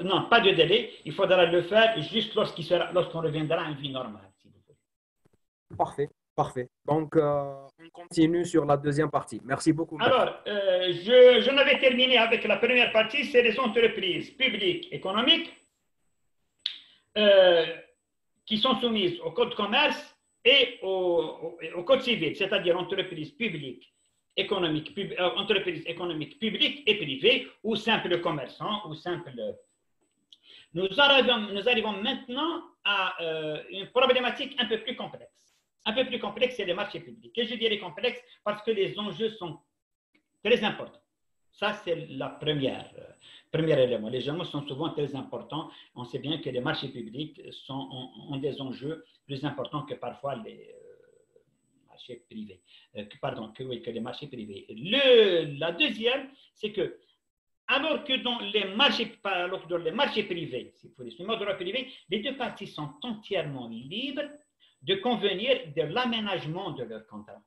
Speaker 2: non, pas de délai. Il faudra le faire juste lorsqu'on reviendra à une vie normale, si vous voulez.
Speaker 1: Parfait. Donc, on continue sur la deuxième partie. Merci beaucoup.
Speaker 2: Alors, je n'avais terminé avec la première partie, c'est les entreprises publiques économiques qui sont soumises au code de commerce et au code civil, c'est-à-dire entreprises publiques économiques publiques et privées ou simples commerçants ou simples. Nous arrivons maintenant à une problématique un peu plus complexe. Un peu plus complexe, c'est les marchés publics. Et je dirais complexe parce que les enjeux sont très importants. Ça, c'est le premier élément. Les enjeux sont souvent très importants. On sait bien que les marchés publics ont des enjeux plus importants que parfois les marchés privés. Que les marchés privés. La deuxième, c'est que alors que dans les marchés privés, si vous voulez, sur le droit privé, les 2 parties sont entièrement libres de convenir de l'aménagement de leur contrat.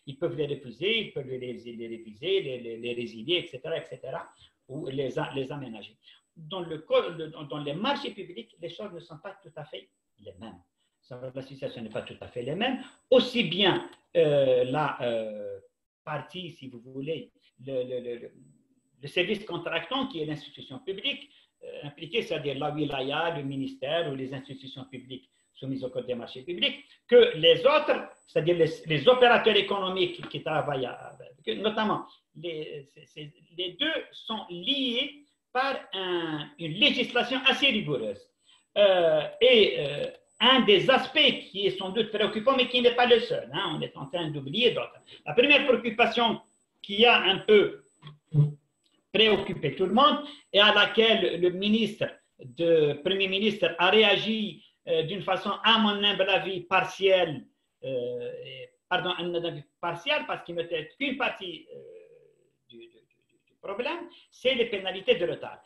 Speaker 2: Ils peuvent les refuser, ils peuvent les réviser, les résilier, etc., ou les aménager. Dans les marchés publics, les choses ne sont pas tout à fait les mêmes. La situation n'est pas tout à fait la même. Aussi bien la partie, si vous voulez, le service contractant qui est l'institution publique impliquée, c'est-à-dire la wilaya, le ministère ou les institutions publiques soumises au code des marchés publics, que les autres, c'est-à-dire les opérateurs économiques qui travaillent, notamment, les deux sont liés par une législation assez rigoureuse. Un des aspects qui est sans doute préoccupant, mais qui n'est pas le seul, hein, on est en train d'oublier d'autres. La première préoccupation qui a un peu préoccupé tout le monde et à laquelle le Premier ministre a réagi d'une façon, à mon humble avis, partielle, pardon, un avis partiel parce qu'il n'était qu'une partie du problème, c'est les pénalités de retard.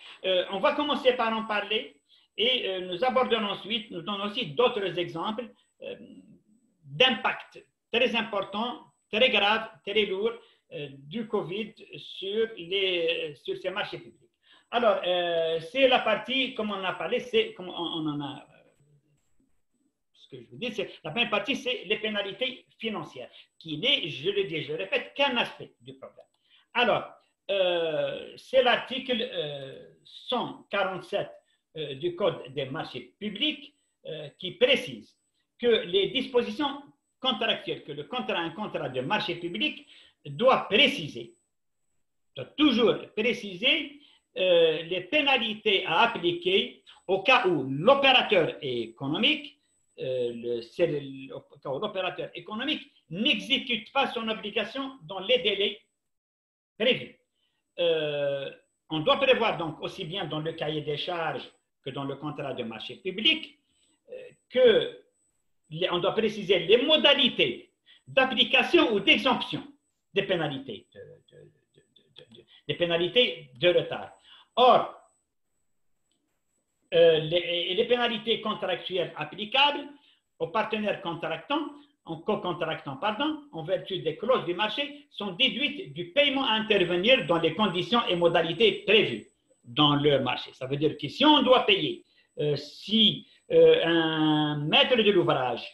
Speaker 2: On va commencer par en parler et nous abordons ensuite, nous donnons aussi d'autres exemples d'impact très important, très grave, très lourd du Covid sur ces marchés publics. Alors, c'est la partie, comme on a parlé, c'est comme on en a. Ce que je vous dis, c'est la première partie, c'est les pénalités financières, qui n'est, je le dis, je le répète, qu'un aspect du problème. Alors, c'est l'article 147 du Code des marchés publics qui précise que les dispositions contractuelles, que un contrat de marché public doit toujours préciser les pénalités à appliquer au cas où l'opérateur économique, n'exécute pas son obligation dans les délais prévus. On doit prévoir donc aussi bien dans le cahier des charges que dans le contrat de marché public on doit préciser les modalités d'application ou d'exemption des pénalités de retard. Or, les pénalités contractuelles applicables aux partenaires co-contractants, en vertu des clauses du marché, sont déduites du paiement à intervenir dans les conditions et modalités prévues dans leur marché. Ça veut dire que si on doit payer, si un maître de l'ouvrage,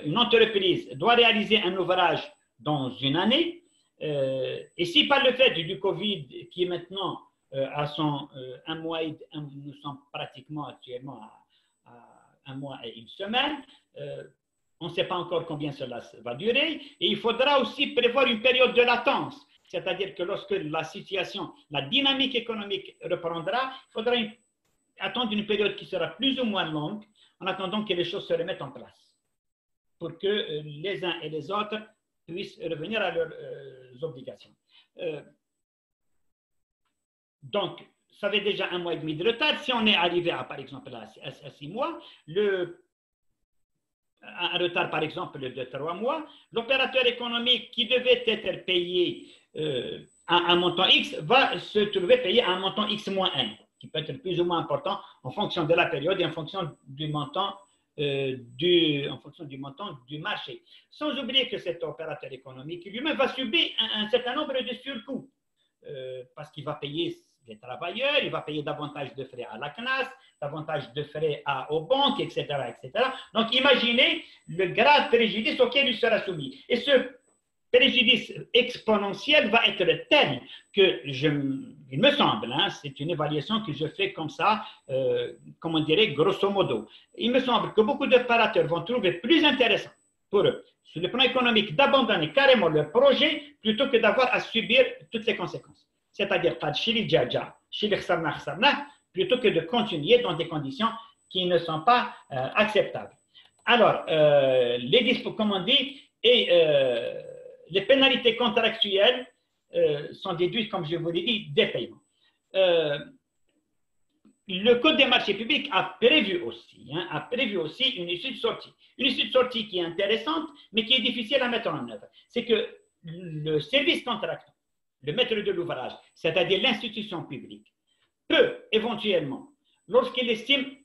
Speaker 2: une entreprise doit réaliser un ouvrage dans une année, et si par le fait du Covid qui est maintenant à son un mois, nous sommes pratiquement actuellement à un mois et une semaine, on ne sait pas encore combien cela va durer, et il faudra aussi prévoir une période de latence, c'est-à-dire que lorsque la situation, la dynamique économique reprendra, il faudra attendre une période qui sera plus ou moins longue, en attendant que les choses se remettent en place, pour que les uns et les autres puissent revenir à leurs obligations. Donc, ça fait déjà 1 mois et demi de retard. Si on est arrivé à, par exemple, à 6 mois, un retard, par exemple, de 3 mois, l'opérateur économique qui devait être payé à un montant X va se trouver payé à un montant X moins 1, qui peut être plus ou moins important en fonction de la période et en fonction du montant du marché. Sans oublier que cet opérateur économique lui-même va subir un certain nombre de surcoûts parce qu'il va payer les travailleurs, il va payer davantage de frais à la CNAS, davantage de frais aux banques, etc., etc. Donc, imaginez le grave préjudice auquel il sera soumis. Et ce préjudice exponentiel va être tel que, il me semble, hein, c'est une évaluation que je fais comme ça, comme on dirait, grosso modo. Il me semble que beaucoup d'opérateurs vont trouver plus intéressant pour eux, sur le plan économique, d'abandonner carrément leur projet plutôt que d'avoir à subir toutes les conséquences. C'est-à-dire, plutôt que de continuer dans des conditions qui ne sont pas acceptables. Alors, comme on dit, les pénalités contractuelles sont déduites, comme je vous l'ai dit, des paiements. Le Code des marchés publics a prévu aussi une issue de sortie. Une issue de sortie qui est intéressante, mais qui est difficile à mettre en œuvre. C'est que le service contractant, le maître de l'ouvrage, c'est-à-dire l'institution publique, peut éventuellement, lorsqu'il estime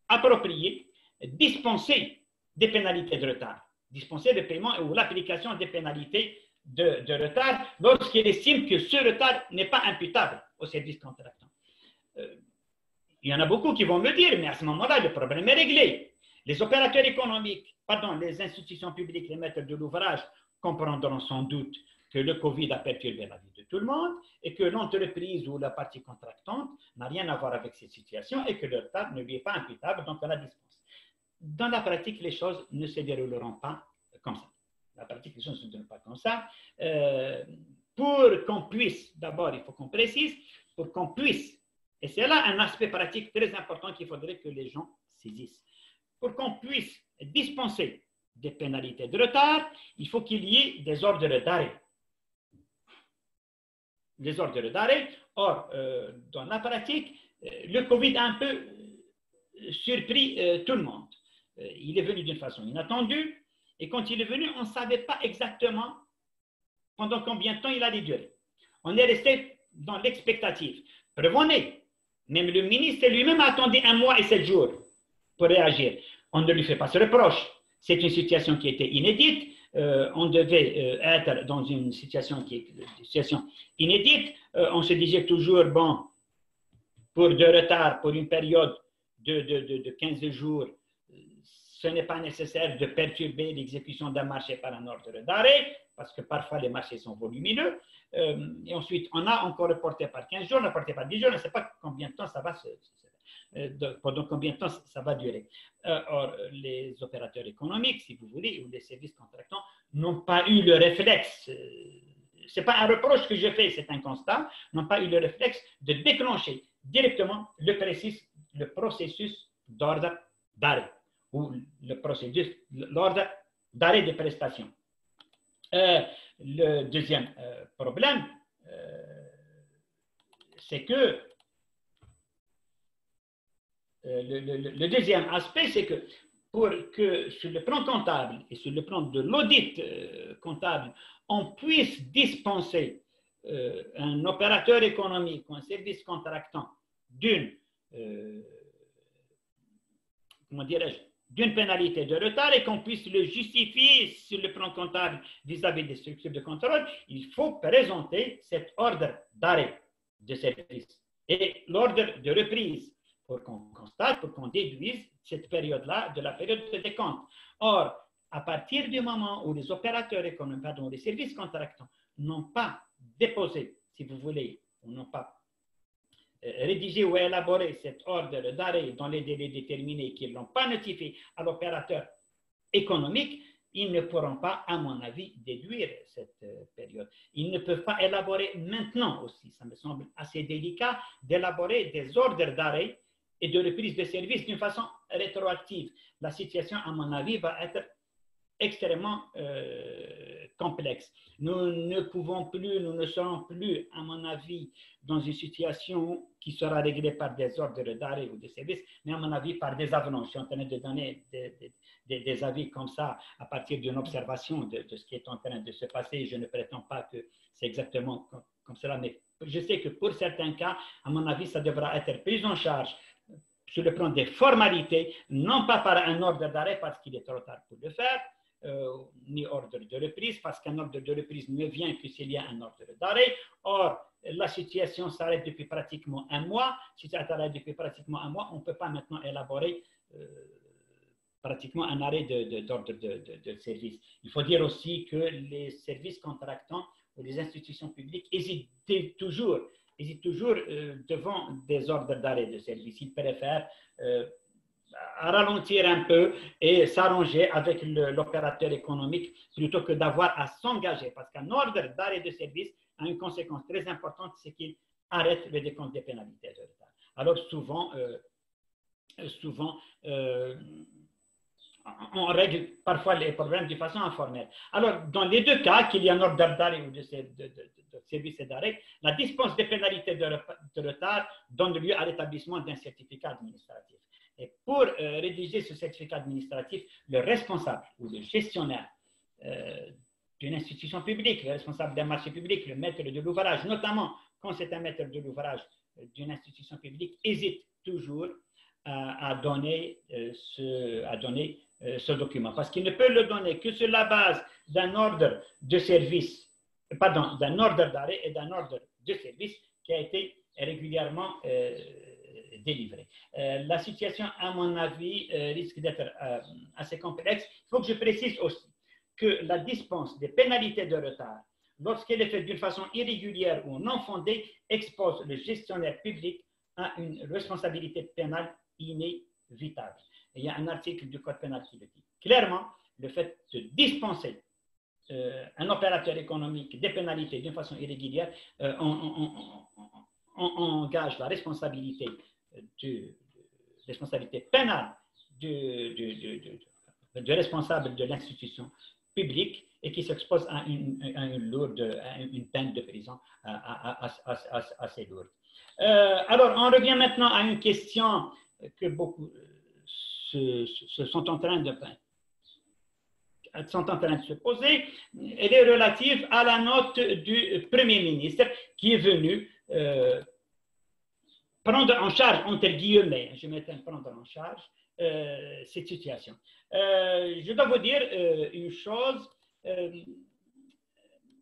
Speaker 2: approprié, dispenser des pénalités de retard dispenser le paiement ou l'application des pénalités de retard lorsqu'il estime que ce retard n'est pas imputable au service contractant. Il y en a beaucoup qui vont me dire, mais à ce moment-là, le problème est réglé. Les opérateurs économiques, pardon, les institutions publiques, les maîtres de l'ouvrage comprendront sans doute que le Covid a perturbé la vie de tout le monde et que l'entreprise ou la partie contractante n'a rien à voir avec cette situation et que le retard ne lui est pas imputable, donc on la dispense. Dans la pratique, les choses ne se dérouleront pas comme ça. La pratique, les choses ne se dérouleront pas comme ça. Pour qu'on puisse, d'abord, il faut qu'on précise, pour qu'on puisse, et c'est là un aspect pratique très important qu'il faudrait que les gens saisissent. Pour qu'on puisse dispenser des pénalités de retard, il faut qu'il y ait des ordres d'arrêt. Des ordres d'arrêt. Or, dans la pratique, le Covid a un peu surpris tout le monde. Il est venu d'une façon inattendue, et quand il est venu, on ne savait pas exactement pendant combien de temps il allait durer. On est resté dans l'expectative. Prévenez, même le ministre lui-même attendait 1 mois et 7 jours pour réagir. On ne lui fait pas ce reproche. C'est une situation qui était inédite. On devait être dans une situation qui est une situation inédite. On se disait toujours, bon, pour de retard, pour une période de 15 jours, ce n'est pas nécessaire de perturber l'exécution d'un marché par un ordre d'arrêt, parce que parfois les marchés sont volumineux. Et ensuite, on a encore reporté par 15 jours, on a reporté par 10 jours, on ne sait pas combien de temps ça va pendant combien de temps ça va durer. Or, les opérateurs économiques, si vous voulez, ou les services contractants, n'ont pas eu le réflexe, ce n'est pas un reproche que je fais, c'est un constat, n'ont pas eu le réflexe de déclencher directement le processus d'ordre d'arrêt, ou l'ordre d'arrêt des prestations. Le deuxième problème, c'est que le deuxième aspect, c'est que pour que sur le plan comptable et sur le plan de l'audit comptable, on puisse dispenser un opérateur économique ou un service contractant d'une d'une pénalité de retard et qu'on puisse le justifier sur le plan comptable vis-à-vis des structures de contrôle, il faut présenter cet ordre d'arrêt de service et l'ordre de reprise pour qu'on constate, pour qu'on déduise cette période-là de la période de décompte. Or, à partir du moment où les opérateurs économiques, pardon, les services contractants n'ont pas déposé, si vous voulez, ou n'ont pas rédigé ou élaboré cet ordre d'arrêt dans les délais déterminés, qu'ils ne l'ont pas notifié à l'opérateur économique, ils ne pourront pas, à mon avis, déduire cette période. Ils ne peuvent pas élaborer maintenant aussi. Ça me semble assez délicat d'élaborer des ordres d'arrêt et de reprise de service d'une façon rétroactive. La situation, à mon avis, va être extrêmement complexe. Nous ne serons plus, à mon avis, dans une situation qui sera réglée par des ordres d'arrêt ou de service, mais à mon avis par des avenants. Je suis en train de donner des avis comme ça à partir d'une observation de ce qui est en train de se passer. Je ne prétends pas que c'est exactement comme cela, mais je sais que pour certains cas, à mon avis, ça devra être pris en charge sur le plan des formalités, non pas par un ordre d'arrêt parce qu'il est trop tard pour le faire, ni ordre de reprise, parce qu'un ordre de reprise ne vient que s'il y a un ordre d'arrêt. Or, la situation s'arrête depuis pratiquement 1 mois. Si ça s'arrête depuis pratiquement 1 mois, on ne peut pas maintenant élaborer pratiquement un arrêt d'ordre de service. Il faut dire aussi que les services contractants ou les institutions publiques hésitent toujours devant des ordres d'arrêt de service. Ils préfèrent à ralentir un peu et s'arranger avec l'opérateur économique plutôt que d'avoir à s'engager. Parce qu'un ordre d'arrêt de service a une conséquence très importante, c'est qu'il arrête le décompte des pénalités de retard. Alors souvent, on règle parfois les problèmes de façon informelle. Alors, dans les deux cas, qu'il y ait un ordre d'arrêt ou de service et d'arrêt, la dispense des pénalités de retard donne lieu à l'établissement d'un certificat administratif. Et pour rédiger ce certificat administratif, le responsable ou le gestionnaire d'une institution publique, le responsable d'un marché public, le maître de l'ouvrage, notamment quand c'est un maître de l'ouvrage d'une institution publique, hésite toujours à donner ce document, parce qu'il ne peut le donner que sur la base d'un ordre de service, pardon, d'un ordre d'arrêt et d'un ordre de service qui a été régulièrement délivré. La situation, à mon avis, risque d'être assez complexe. Il faut que je précise aussi que la dispense des pénalités de retard, lorsqu'elle est faite d'une façon irrégulière ou non fondée, expose le gestionnaire public à une responsabilité pénale inévitable. Il y a un article du Code pénal qui le dit. Clairement, le fait de dispenser un opérateur économique des pénalités d'une façon irrégulière engage la responsabilité pénale du responsable de l'institution publique et qui s'expose à une peine de prison assez lourde. Alors, on revient maintenant à une question que beaucoup sont en train de se poser. Elle est relative à la note du Premier ministre qui est venu prendre en charge, entre guillemets, je mets prendre en charge cette situation. Je dois vous dire une chose,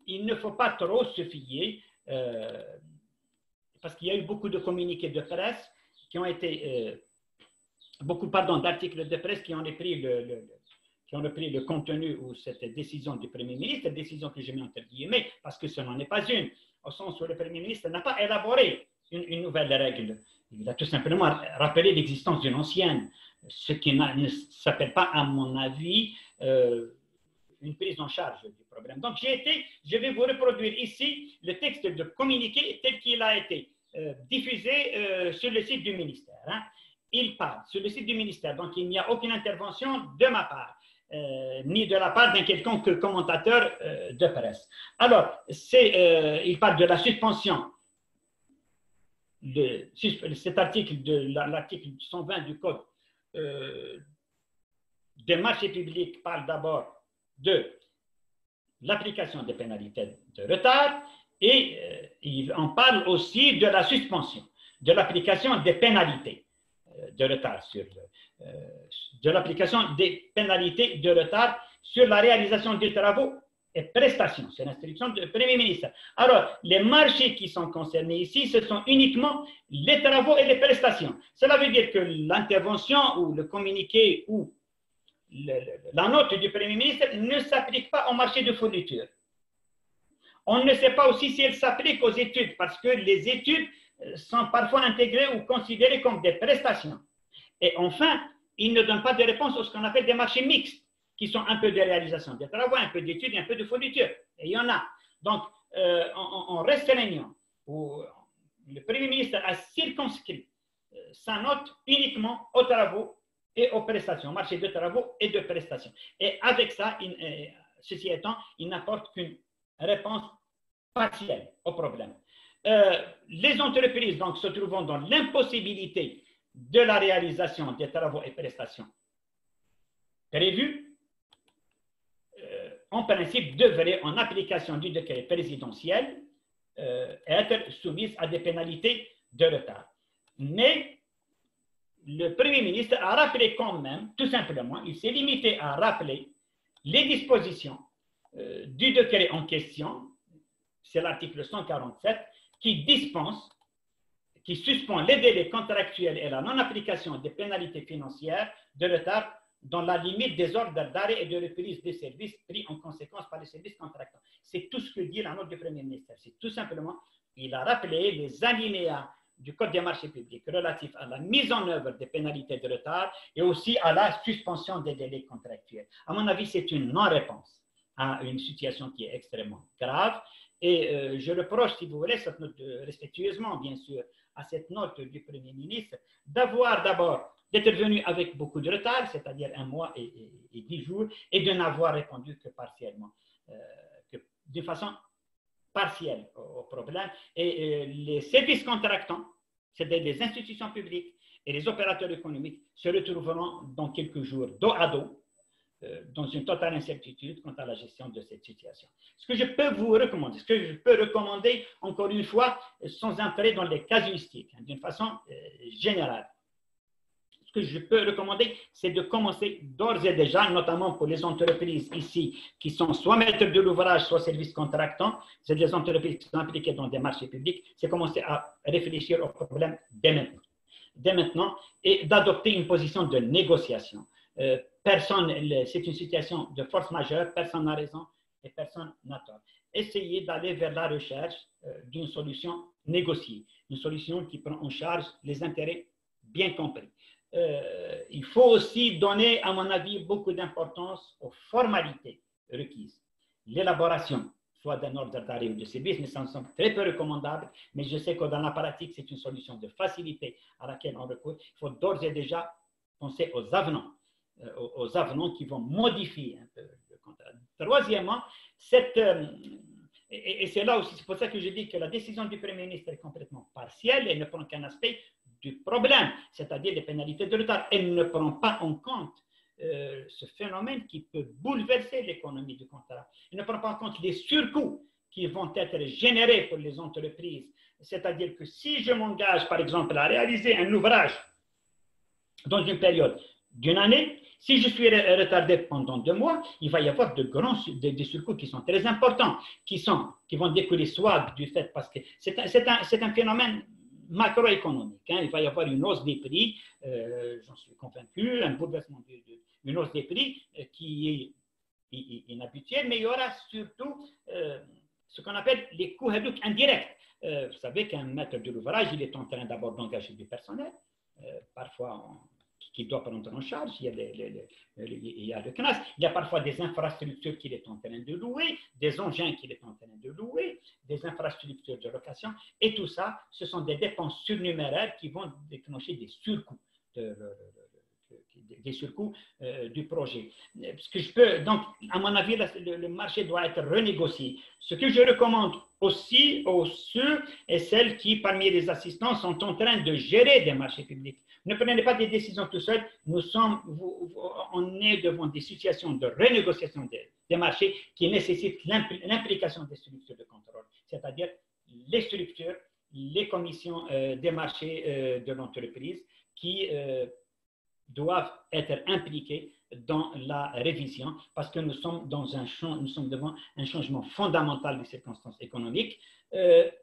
Speaker 2: il ne faut pas trop se fier, parce qu'il y a eu beaucoup de communiqués de presse qui ont été, d'articles de presse qui ont repris le contenu ou cette décision du Premier ministre, décision que je mets entre guillemets, parce que ce n'en est pas une, au sens où le Premier ministre n'a pas élaboré une nouvelle règle. Il a tout simplement rappelé l'existence d'une ancienne, ce qui ne s'appelle pas, à mon avis, une prise en charge du problème. Donc, je vais vous reproduire ici le texte de communiqué tel qu'il a été diffusé sur le site du ministère. Hein. Il parle sur le site du ministère, donc il n'y a aucune intervention de ma part. Ni de la part d'un quelconque commentateur de presse. Alors, il parle de la suspension de cet article, de l'article 120 du Code des marchés publics, parle d'abord de l'application des pénalités de retard et il en parle aussi de la suspension de l'application des pénalités de retard de l'application des pénalités de retard sur la réalisation des travaux et prestations. C'est l'instruction du Premier ministre. Alors, les marchés qui sont concernés ici, ce sont uniquement les travaux et les prestations. Cela veut dire que l'intervention ou le communiqué ou la note du Premier ministre ne s'applique pas au marché de fourniture. On ne sait pas aussi si elle s'applique aux études, parce que les études sont parfois intégrées ou considérées comme des prestations. Et enfin, il ne donne pas de réponse à ce qu'on appelle des marchés mixtes, qui sont un peu de réalisation des travaux, un peu d'études et un peu de fourniture. Et il y en a. Donc, en restreignant, le Premier ministre a circonscrit sa note uniquement aux travaux et aux prestations, marché de travaux et de prestations. Et avec ça, ceci étant, il n'apporte qu'une réponse partielle au problème. Les entreprises donc, se trouvant dans l'impossibilité de la réalisation des travaux et prestations prévus, en principe, devraient, en application du décret présidentiel, être soumises à des pénalités de retard. Mais le Premier ministre a rappelé quand même, tout simplement, il s'est limité à rappeler les dispositions du décret en question, c'est l'article 147, qui suspend les délais contractuels et la non-application des pénalités financières de retard dans la limite des ordres d'arrêt et de reprise des services pris en conséquence par les services contractants. C'est tout ce que dit la note du Premier ministre. C'est tout simplement, il a rappelé les alinéas du Code des marchés publics relatifs à la mise en œuvre des pénalités de retard et aussi à la suspension des délais contractuels. À mon avis, c'est une non-réponse à une situation qui est extrêmement grave. Et je reproche, si vous voulez, cette note, respectueusement, bien sûr, à cette note du Premier ministre, d'être venu avec beaucoup de retard, c'est-à-dire 1 mois et 10 jours, et de n'avoir répondu que partiellement, de façon partielle au problème. Et les services contractants, c'est-à-dire les institutions publiques et les opérateurs économiques, se retrouveront dans quelques jours dos à dos, dans une totale incertitude quant à la gestion de cette situation. Ce que je peux vous recommander, ce que je peux recommander, encore une fois, sans entrer dans les casuistiques, d'une façon générale, ce que je peux recommander, c'est de commencer d'ores et déjà, notamment pour les entreprises ici qui sont soit maîtres de l'ouvrage, soit services contractants, c'est des entreprises qui sont impliquées dans des marchés publics, c'est commencer à réfléchir au problème dès maintenant et d'adopter une position de négociation. Personne, c'est une situation de force majeure, personne n'a raison et personne n'a tort. Essayez d'aller vers la recherche d'une solution négociée, une solution qui prend en charge les intérêts bien compris. Il faut aussi donner, à mon avis, beaucoup d'importance aux formalités requises. L'élaboration, soit d'un ordre d'arrêt ou de service, mais ça me semble très peu recommandable, mais je sais que dans la pratique, c'est une solution de facilité à laquelle on recourt. Il faut d'ores et déjà penser aux avenants qui vont modifier un peu le contrat. Troisièmement, et c'est là aussi, c'est pour ça que je dis que la décision du Premier ministre est complètement partielle et ne prend qu'un aspect du problème, c'est-à-dire les pénalités de retard. Elle ne prend pas en compte ce phénomène qui peut bouleverser l'économie du contrat. Elle ne prend pas en compte les surcoûts qui vont être générés pour les entreprises. C'est-à-dire que si je m'engage, par exemple, à réaliser un ouvrage dans une période d'une année, si je suis retardé pendant 2 mois, il va y avoir des surcoûts qui sont très importants, qui vont découler soit du fait, parce que c'est un phénomène macroéconomique. Hein. Il va y avoir une hausse des prix, j'en suis convaincu, un bouleversement, une hausse des prix qui est inhabituelle, mais il y aura surtout ce qu'on appelle les coûts indirects. Vous savez qu'un maître de l'ouvrage, il est en train d'abord d'engager du personnel, parfois qu'il doit prendre en charge, il y a le CNAS, il y a parfois des infrastructures qu'il est en train de louer, des engins qu'il est en train de louer, des infrastructures de location, et tout ça, ce sont des dépenses surnuméraires qui vont déclencher des surcoûts, du projet. Donc, à mon avis, le marché doit être renégocié. Ce que je recommande aussi aux ceux et celles qui, parmi les assistants, sont en train de gérer des marchés publics. Ne prenez pas des décisions tout seul. On est devant des situations de renégociation des marchés qui nécessitent l'implication des structures de contrôle, c'est-à-dire les structures, les commissions des marchés de l'entreprise qui doivent être impliquées dans la révision parce que nous sommes devant un changement fondamental des circonstances économiques.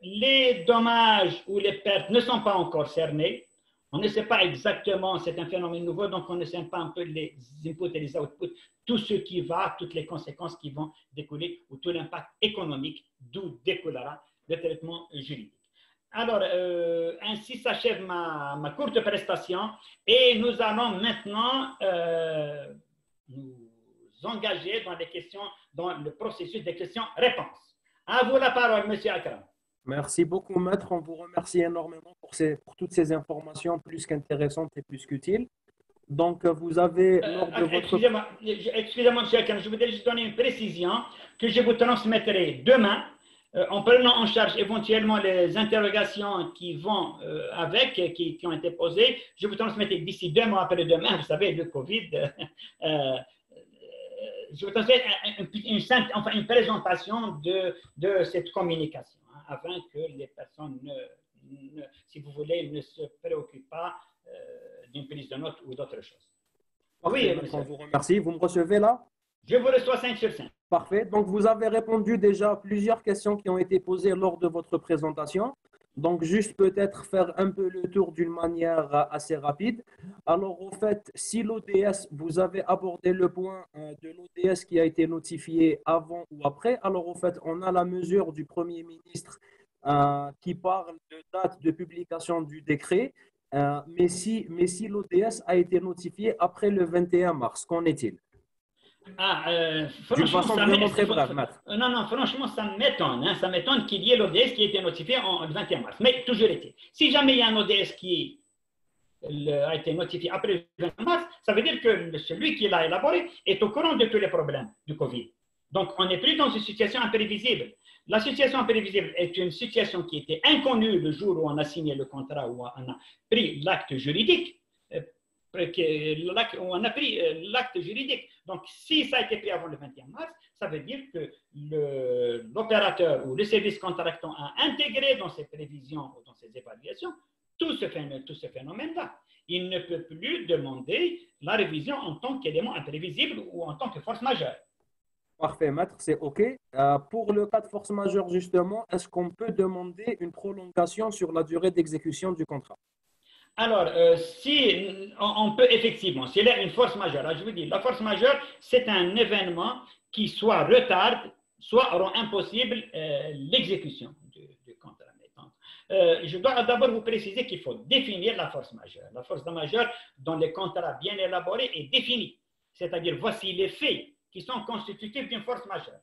Speaker 2: Les dommages ou les pertes ne sont pas encore cernés. On ne sait pas exactement, c'est un phénomène nouveau, donc on ne sait pas un peu les inputs et les outputs, tout ce qui va, toutes les conséquences qui vont découler ou tout l'impact économique d'où découlera le traitement juridique. Alors, ainsi s'achève ma courte prestation et nous allons maintenant nous engager dans le processus des questions-réponses. À vous la parole, M. Akram.
Speaker 1: Merci beaucoup, Maître. On vous remercie énormément pour toutes ces informations plus qu'intéressantes et plus qu'utiles. Donc, vous avez, lors de votre...
Speaker 2: Excusez-moi, M. Akram, je voudrais juste donner une précision que je vous transmettrai demain en prenant en charge éventuellement les interrogations qui vont qui ont été posées. Je vous transmettrai d'ici 2 mois après-demain, vous savez, le Covid, je vous transmettrai une présentation de cette communication, hein, afin que les personnes, si vous voulez, ne se préoccupent pas d'une prise de notes ou d'autre chose.
Speaker 1: Oui, on vous remercie. Vous me recevez là?
Speaker 2: Je vous reçois 5 sur 5.
Speaker 1: Parfait. Donc, vous avez répondu déjà à plusieurs questions qui ont été posées lors de votre présentation. Donc, juste peut-être faire un peu le tour d'une manière assez rapide. Alors, au fait, si l'ODS, vous avez abordé le point de l'ODS qui a été notifié avant ou après. Alors, au fait, on a la mesure du Premier ministre qui parle de date de publication du décret. Mais si l'ODS a été notifié après le 21 mars, qu'en est-il?
Speaker 2: Franchement, franchement, ça m'étonne. Hein, ça m'étonne qu'il y ait l'ODS qui a été notifié le 21 mars. Mais toujours été. Si jamais il y a un ODS qui a été notifié après le 21 mars, ça veut dire que celui qui l'a élaboré est au courant de tous les problèmes du Covid. Donc, on n'est plus dans une situation imprévisible. La situation imprévisible est une situation qui était inconnue le jour où on a signé le contrat, où on a pris l'acte juridique. On a pris l'acte juridique. Donc, si ça a été pris avant le 21 mars, ça veut dire que l'opérateur ou le service contractant a intégré dans ses prévisions ou dans ses évaluations tout ce phénomène-là. Il ne peut plus demander la révision en tant qu'élément imprévisible ou en tant que force majeure.
Speaker 1: Parfait, maître, c'est OK. Pour le cas de force majeure, justement, est-ce qu'on peut demander une prolongation sur la durée d'exécution du contrat?
Speaker 2: Alors, si on peut effectivement, s'il y a une force majeure, alors je vous dis, la force majeure, c'est un événement qui soit retarde, soit rend impossible l'exécution du contrat. Je dois d'abord vous préciser qu'il faut définir la force majeure. La force majeure, dans les contrats bien élaborés, est définie. C'est-à-dire, voici les faits qui sont constitutifs d'une force majeure.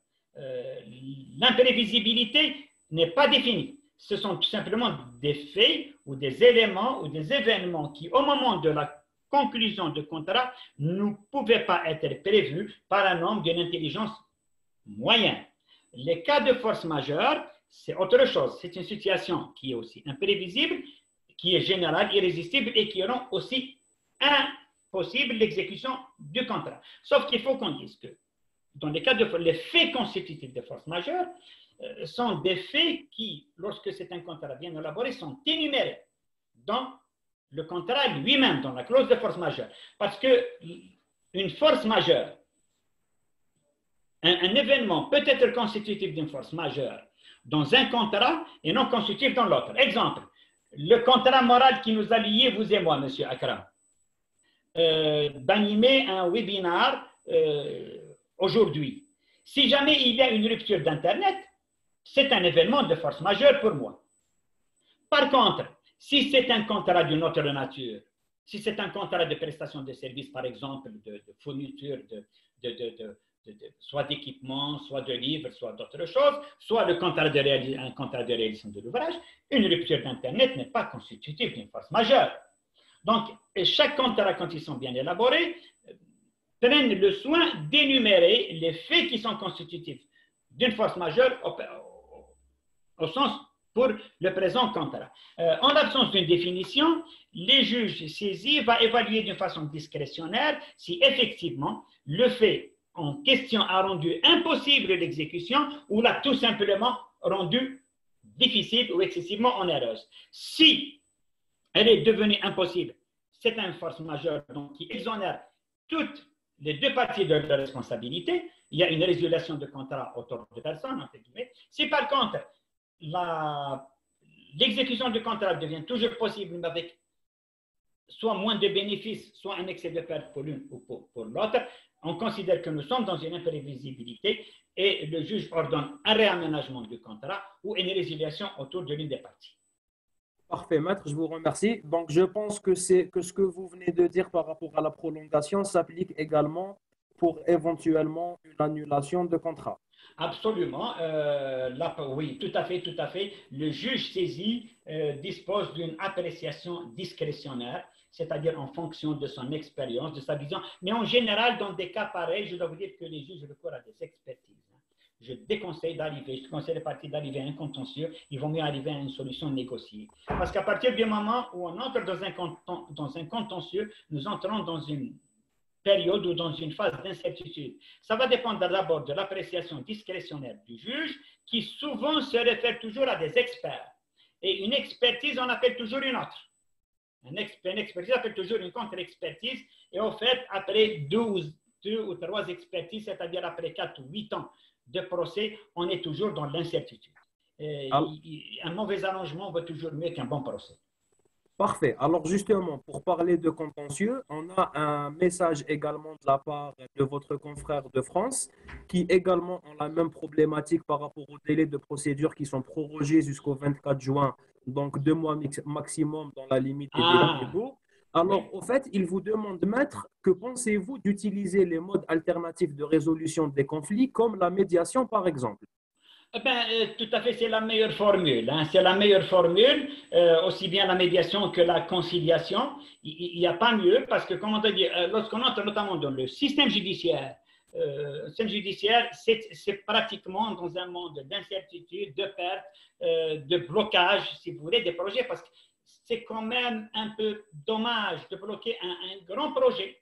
Speaker 2: L'imprévisibilité n'est pas définie. Ce sont tout simplement des faits ou des éléments ou des événements qui, au moment de la conclusion du contrat, ne pouvaient pas être prévus par un homme d'une intelligence moyenne. Les cas de force majeure, c'est autre chose. C'est une situation qui est aussi imprévisible, qui est générale, irrésistible et qui rend aussi impossible l'exécution du contrat. Sauf qu'il faut qu'on dise que dans les cas de les faits constitutifs de force majeure sont des faits qui, lorsque c'est un contrat bien élaboré, sont énumérés dans le contrat lui-même, dans la clause de force majeure. Parce qu'une force majeure, un événement peut être constitutif d'une force majeure dans un contrat et non constitutif dans l'autre. Exemple, le contrat moral qui nous a liés, vous et moi, M. Akram, d'animer un webinaire aujourd'hui. Si jamais il y a une rupture d'Internet, c'est un événement de force majeure pour moi. Par contre, si c'est un contrat d'une autre nature, si c'est un contrat de prestation de services, par exemple, de fourniture soit d'équipement, soit de livres, soit d'autres choses, soit un contrat de réalisation de l'ouvrage, une rupture d'Internet n'est pas constitutive d'une force majeure. Donc, chaque contrat, quand ils sont bien élaborés, prennent le soin d'énumérer les faits qui sont constitutifs d'une force majeure au sens pour le présent contrat. En l'absence d'une définition, les juges saisis vont évaluer d'une façon discrétionnaire si effectivement le fait en question a rendu impossible l'exécution ou l'a tout simplement rendu difficile ou excessivement onéreuse. Si elle est devenue impossible, c'est une force majeure donc, qui exonère toutes les deux parties de leur responsabilité. Il y a une résolution de contrat autour de personnes, entre guillemets. Si par contre, l'exécution du contrat devient toujours possible, mais avec soit moins de bénéfices, soit un excès de perte pour l'une ou pour l'autre, on considère que nous sommes dans une imprévisibilité et le juge ordonne un réaménagement du contrat ou une résiliation autour de l'une des parties.
Speaker 1: Parfait, maître, je vous remercie. Donc, je pense que ce que vous venez de dire par rapport à la prolongation s'applique également pour éventuellement une annulation de contrat.
Speaker 2: Absolument. Oui, tout à fait, tout à fait. Le juge saisi dispose d'une appréciation discrétionnaire, c'est-à-dire en fonction de son expérience, de sa vision. Mais en général, dans des cas pareils, je dois vous dire que les juges recourent à des expertises. Je déconseille d'arriver, je conseille les parties d'arriver à un contentieux, il vaut mieux arriver à une solution négociée. Parce qu'à partir du moment où on entre dans un contentieux, nous entrons dans une période ou dans une phase d'incertitude. Ça va dépendre d'abord de l'appréciation discrétionnaire du juge, qui souvent se réfère toujours à des experts. Et une expertise, on appelle toujours une autre. Une expertise appelle toujours une contre-expertise, et au fait, après deux ou trois expertises, c'est-à-dire après 4 ou 8 ans de procès, on est toujours dans l'incertitude. Un mauvais arrangement vaut toujours mieux qu'un bon procès.
Speaker 1: Parfait. Alors justement, pour parler de contentieux, on a un message également de la part de votre confrère de France qui également ont la même problématique par rapport aux délais de procédure qui sont prorogés jusqu'au 24 juin, donc 2 mois maximum dans la limite des délais légaux. Alors, au fait, il vous demande, maître, que pensez-vous d'utiliser les modes alternatifs de résolution des conflits comme la médiation, par exemple?
Speaker 2: Tout à fait, c'est la meilleure formule. Hein. C'est la meilleure formule, aussi bien la médiation que la conciliation. Il n'y a pas mieux parce que, comment dire, lorsqu'on entre notamment dans le système judiciaire, c'est pratiquement dans un monde d'incertitude, de perte, de blocage, si vous voulez, des projets, parce que c'est quand même un peu dommage de bloquer un grand projet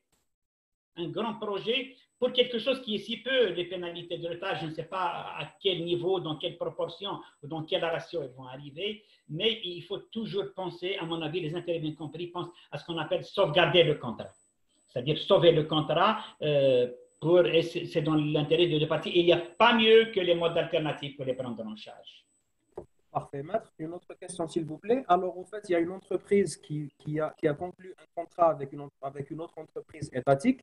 Speaker 2: pour quelque chose qui est si peu, les pénalités de l'État, je ne sais pas à quel niveau, dans quelle proportion ou dans quel ratio elles vont arriver, mais il faut toujours penser, à mon avis, les intérêts bien compris pensent à ce qu'on appelle sauvegarder le contrat. C'est-à-dire sauver le contrat c'est dans l'intérêt de deux parties. Et il n'y a pas mieux que les modes alternatifs pour les prendre en charge.
Speaker 1: Parfait, maître. Une autre question, s'il vous plaît. Alors, en fait, il y a une entreprise qui a conclu un contrat avec une autre entreprise étatique.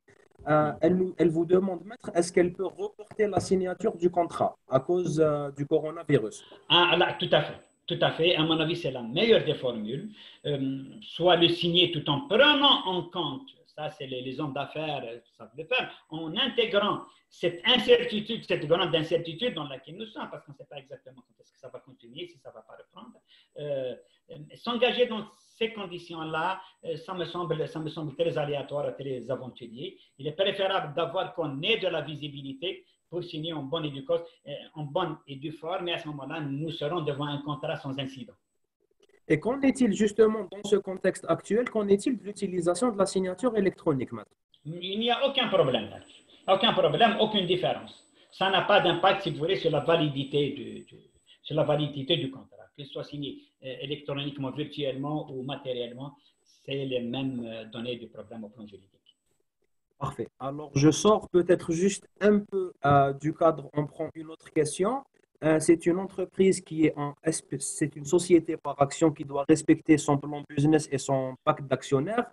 Speaker 1: Elle vous demande, maître, est-ce qu'elle peut reporter la signature du contrat à cause du coronavirus?
Speaker 2: Ah, là, tout à fait. Tout à fait. À mon avis, c'est la meilleure des formules. Soit le signer tout en prenant en compte, ça, c'est les hommes d'affaires savent le faire, en intégrant cette incertitude, cette grande incertitude dans laquelle nous sommes, parce qu'on ne sait pas exactement quand est-ce que ça va continuer, si ça ne va pas reprendre. S'engager dans ces conditions-là, ça me semble très aléatoire, très aventurier. Il est préférable d'avoir qu'on ait de la visibilité pour signer en bonne et due forme, mais à ce moment-là, nous serons devant un contrat sans incident.
Speaker 1: Et qu'en est-il justement dans ce contexte actuel, qu'en est-il de l'utilisation de la signature électronique, maître?
Speaker 2: Il n'y a aucun problème là-dessus. Aucun problème, aucune différence. Ça n'a pas d'impact, si vous voulez, sur la validité du contrat. Que ce soit signé électroniquement, virtuellement ou matériellement, c'est les mêmes données du problème au plan juridique.
Speaker 1: Parfait. Alors, je sors peut-être juste un peu du cadre. On prend une autre question. C'est une entreprise c'est une société par action qui doit respecter son plan business et son pacte d'actionnaires.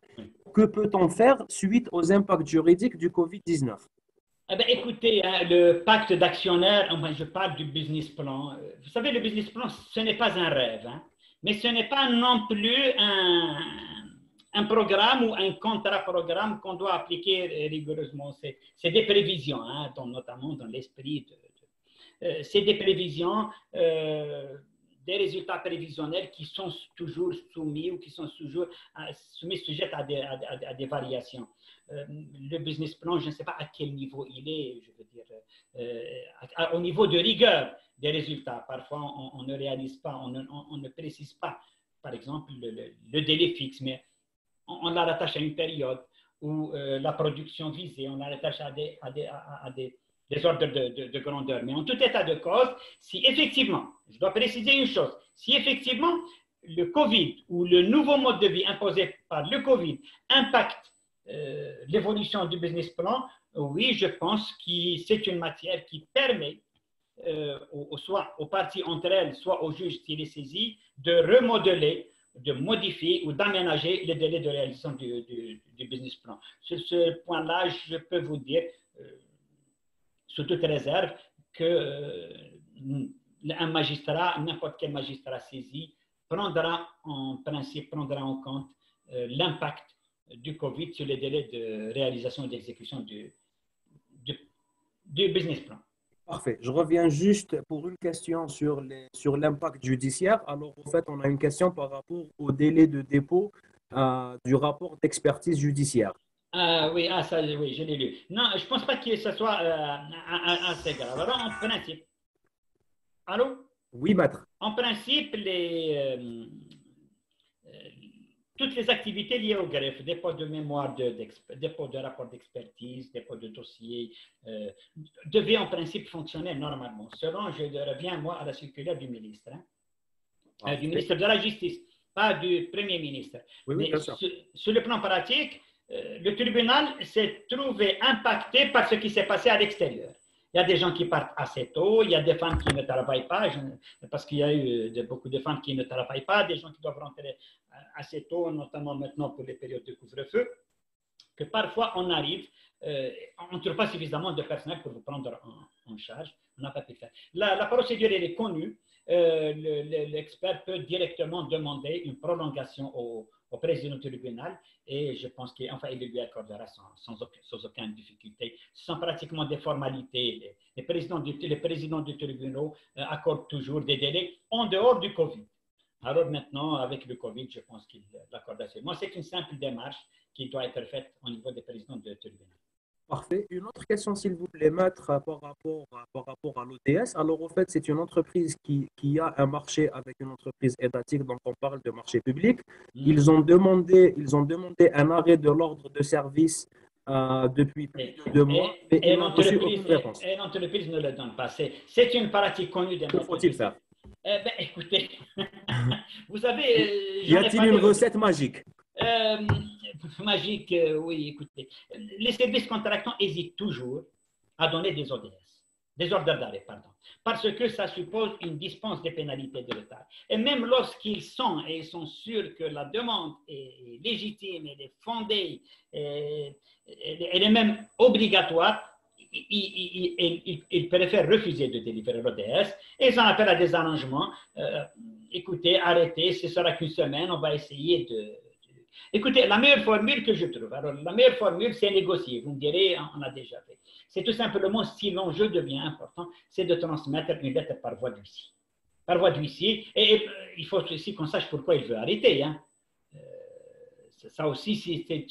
Speaker 1: Que peut-on faire suite aux impacts juridiques du Covid-19?
Speaker 2: Eh bien, écoutez, le pacte d'actionnaires, je parle du business plan. Vous savez, le business plan, ce n'est pas un rêve, hein, mais ce n'est pas non plus un programme ou un contrat-programme qu'on doit appliquer rigoureusement. C'est des prévisions, hein, notamment dans l'esprit c'est des prévisions, des résultats prévisionnels qui sont toujours soumis ou qui sont toujours sujets à des variations. Le business plan, je ne sais pas à quel niveau il est, je veux dire, au niveau de rigueur des résultats. Parfois, on ne réalise pas, on ne précise pas, par exemple, le délai fixe, mais on la rattache à une période où la production visée, on la rattache à des ordres de grandeur. Mais en tout état de cause, si effectivement, je dois préciser une chose, si effectivement le Covid ou le nouveau mode de vie imposé par le Covid impacte l'évolution du business plan, oui, je pense que c'est une matière qui permet soit aux parties entre elles, soit au juge s'il est saisi, de remodeler, de modifier ou d'aménager les délais de réalisation du business plan. Sur ce point-là, je peux vous dire, sous toute réserve, qu'un magistrat, n'importe quel magistrat saisi, prendra en compte l'impact du Covid sur les délais de réalisation et d'exécution du business plan.
Speaker 1: Parfait. Je reviens juste pour une question sur l'impact judiciaire. Alors, en fait, on a une question par rapport au délai de dépôt du rapport d'expertise judiciaire.
Speaker 2: Oui, oui, je l'ai lu. Non, je ne pense pas que ce soit assez grave. Alors, en principe, allô?
Speaker 1: Oui, maître.
Speaker 2: En principe, toutes les activités liées au greffe, dépôt de mémoire, dépôt de rapport d'expertise, dépôt de dossier, devaient en principe fonctionner normalement. Selon, je reviens moi à la circulaire du ministre, du ministre de la Justice, pas du Premier ministre.
Speaker 1: Oui,
Speaker 2: mais sur le plan pratique, le tribunal s'est trouvé impacté par ce qui s'est passé à l'extérieur. Il y a des gens qui partent assez tôt, il y a des femmes qui ne travaillent pas, parce qu'il y a eu beaucoup de femmes qui ne travaillent pas, des gens qui doivent rentrer assez tôt, notamment maintenant pour les périodes de couvre-feu, que parfois on arrive, on ne trouve pas suffisamment de personnel pour vous prendre en charge, on n'a pas pu le faire. La procédure, elle est connue, l'expert peut directement demander une prolongation au président du tribunal et je pense qu'il il lui accordera sans aucune difficulté. Ce sont pratiquement des formalités. Les présidents du tribunal accordent toujours des délais en dehors du Covid. Alors maintenant, avec le Covid, je pense qu'il l'accorde assez. Moi, c'est une simple démarche qui doit être faite au niveau des présidents du tribunal.
Speaker 1: Parfait. Une autre question, s'il vous plaît, maître, par rapport à l'OTS. Alors, en fait, c'est une entreprise qui a un marché avec une entreprise étatique, donc on parle de marché public. Ils ont demandé un arrêt de l'ordre de service depuis plus de 2 mois, mais ils n'ont reçu aucune réponse.
Speaker 2: Et l'entreprise ne le donne pas. C'est une pratique connue de
Speaker 1: Que faut-il faire?
Speaker 2: Écoutez, vous savez,
Speaker 1: y a-t-il une recette magique?
Speaker 2: Magique, oui, écoutez. Les services contractants hésitent toujours à donner des ODS, des ordres d'arrêt, pardon, parce que ça suppose une dispense des pénalités de l'État. Et même lorsqu'ils sont sûrs que la demande est légitime, elle est fondée, elle est même obligatoire, ils préfèrent refuser de délivrer l'ODS et ils en appellent à des arrangements. Écoutez, arrêtez, ce sera qu'une semaine, on va essayer de... Écoutez, la meilleure formule que je trouve, alors la meilleure formule, c'est négocier. Vous me direz, on a déjà fait. C'est tout simplement, si l'enjeu devient important, c'est de transmettre une lettre par voie d'huissier. Par voie d'huissier, et il faut aussi qu'on sache pourquoi il veut arrêter. Hein. Ça aussi, c'est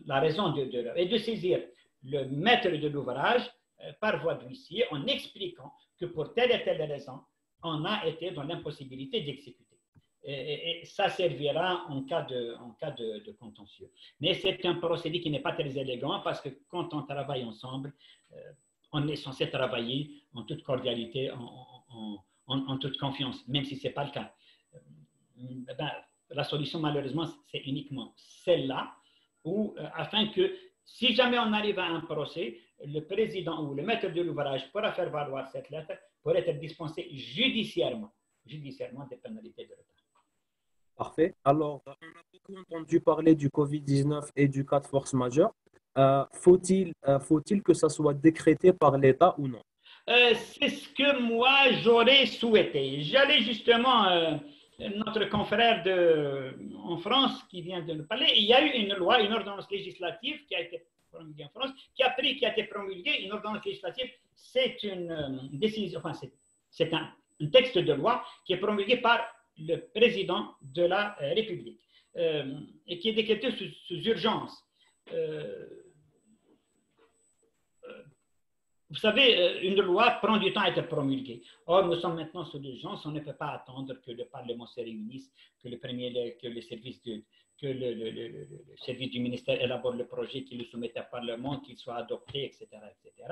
Speaker 2: la raison et de saisir le maître de l'ouvrage par voie d'huissier en expliquant que pour telle et telle raison, on a été dans l'impossibilité d'exécuter. Et ça servira en cas de contentieux. Mais c'est un procédé qui n'est pas très élégant parce que quand on travaille ensemble, on est censé travailler en toute cordialité, en toute confiance, même si ce n'est pas le cas. La solution, malheureusement, c'est uniquement celle-là, afin que si jamais on arrive à un procès, le président ou le maître de l'ouvrage pourra faire valoir cette lettre pour être dispensé judiciairement des pénalités de l'État.
Speaker 1: Parfait. Alors, on a beaucoup entendu parler du Covid-19 et du cas de force majeure. Faut-il que ça soit décrété par l'État ou non?
Speaker 2: C'est ce que moi, j'aurais souhaité. J'allais justement, notre confrère en France qui vient de nous parler, il y a eu une loi, une ordonnance législative qui a été promulguée en France, qui a été promulguée. Une ordonnance législative, c'est une décision, enfin, c'est un texte de loi qui est promulgué par le président de la République et qui est décrété sous urgence. Vous savez, une loi prend du temps à être promulguée. Or, nous sommes maintenant sous l'urgence, on ne peut pas attendre que le Parlement se réunisse, que le service du ministère élabore le projet, qu'il le soumette au Parlement, qu'il soit adopté, etc. etc.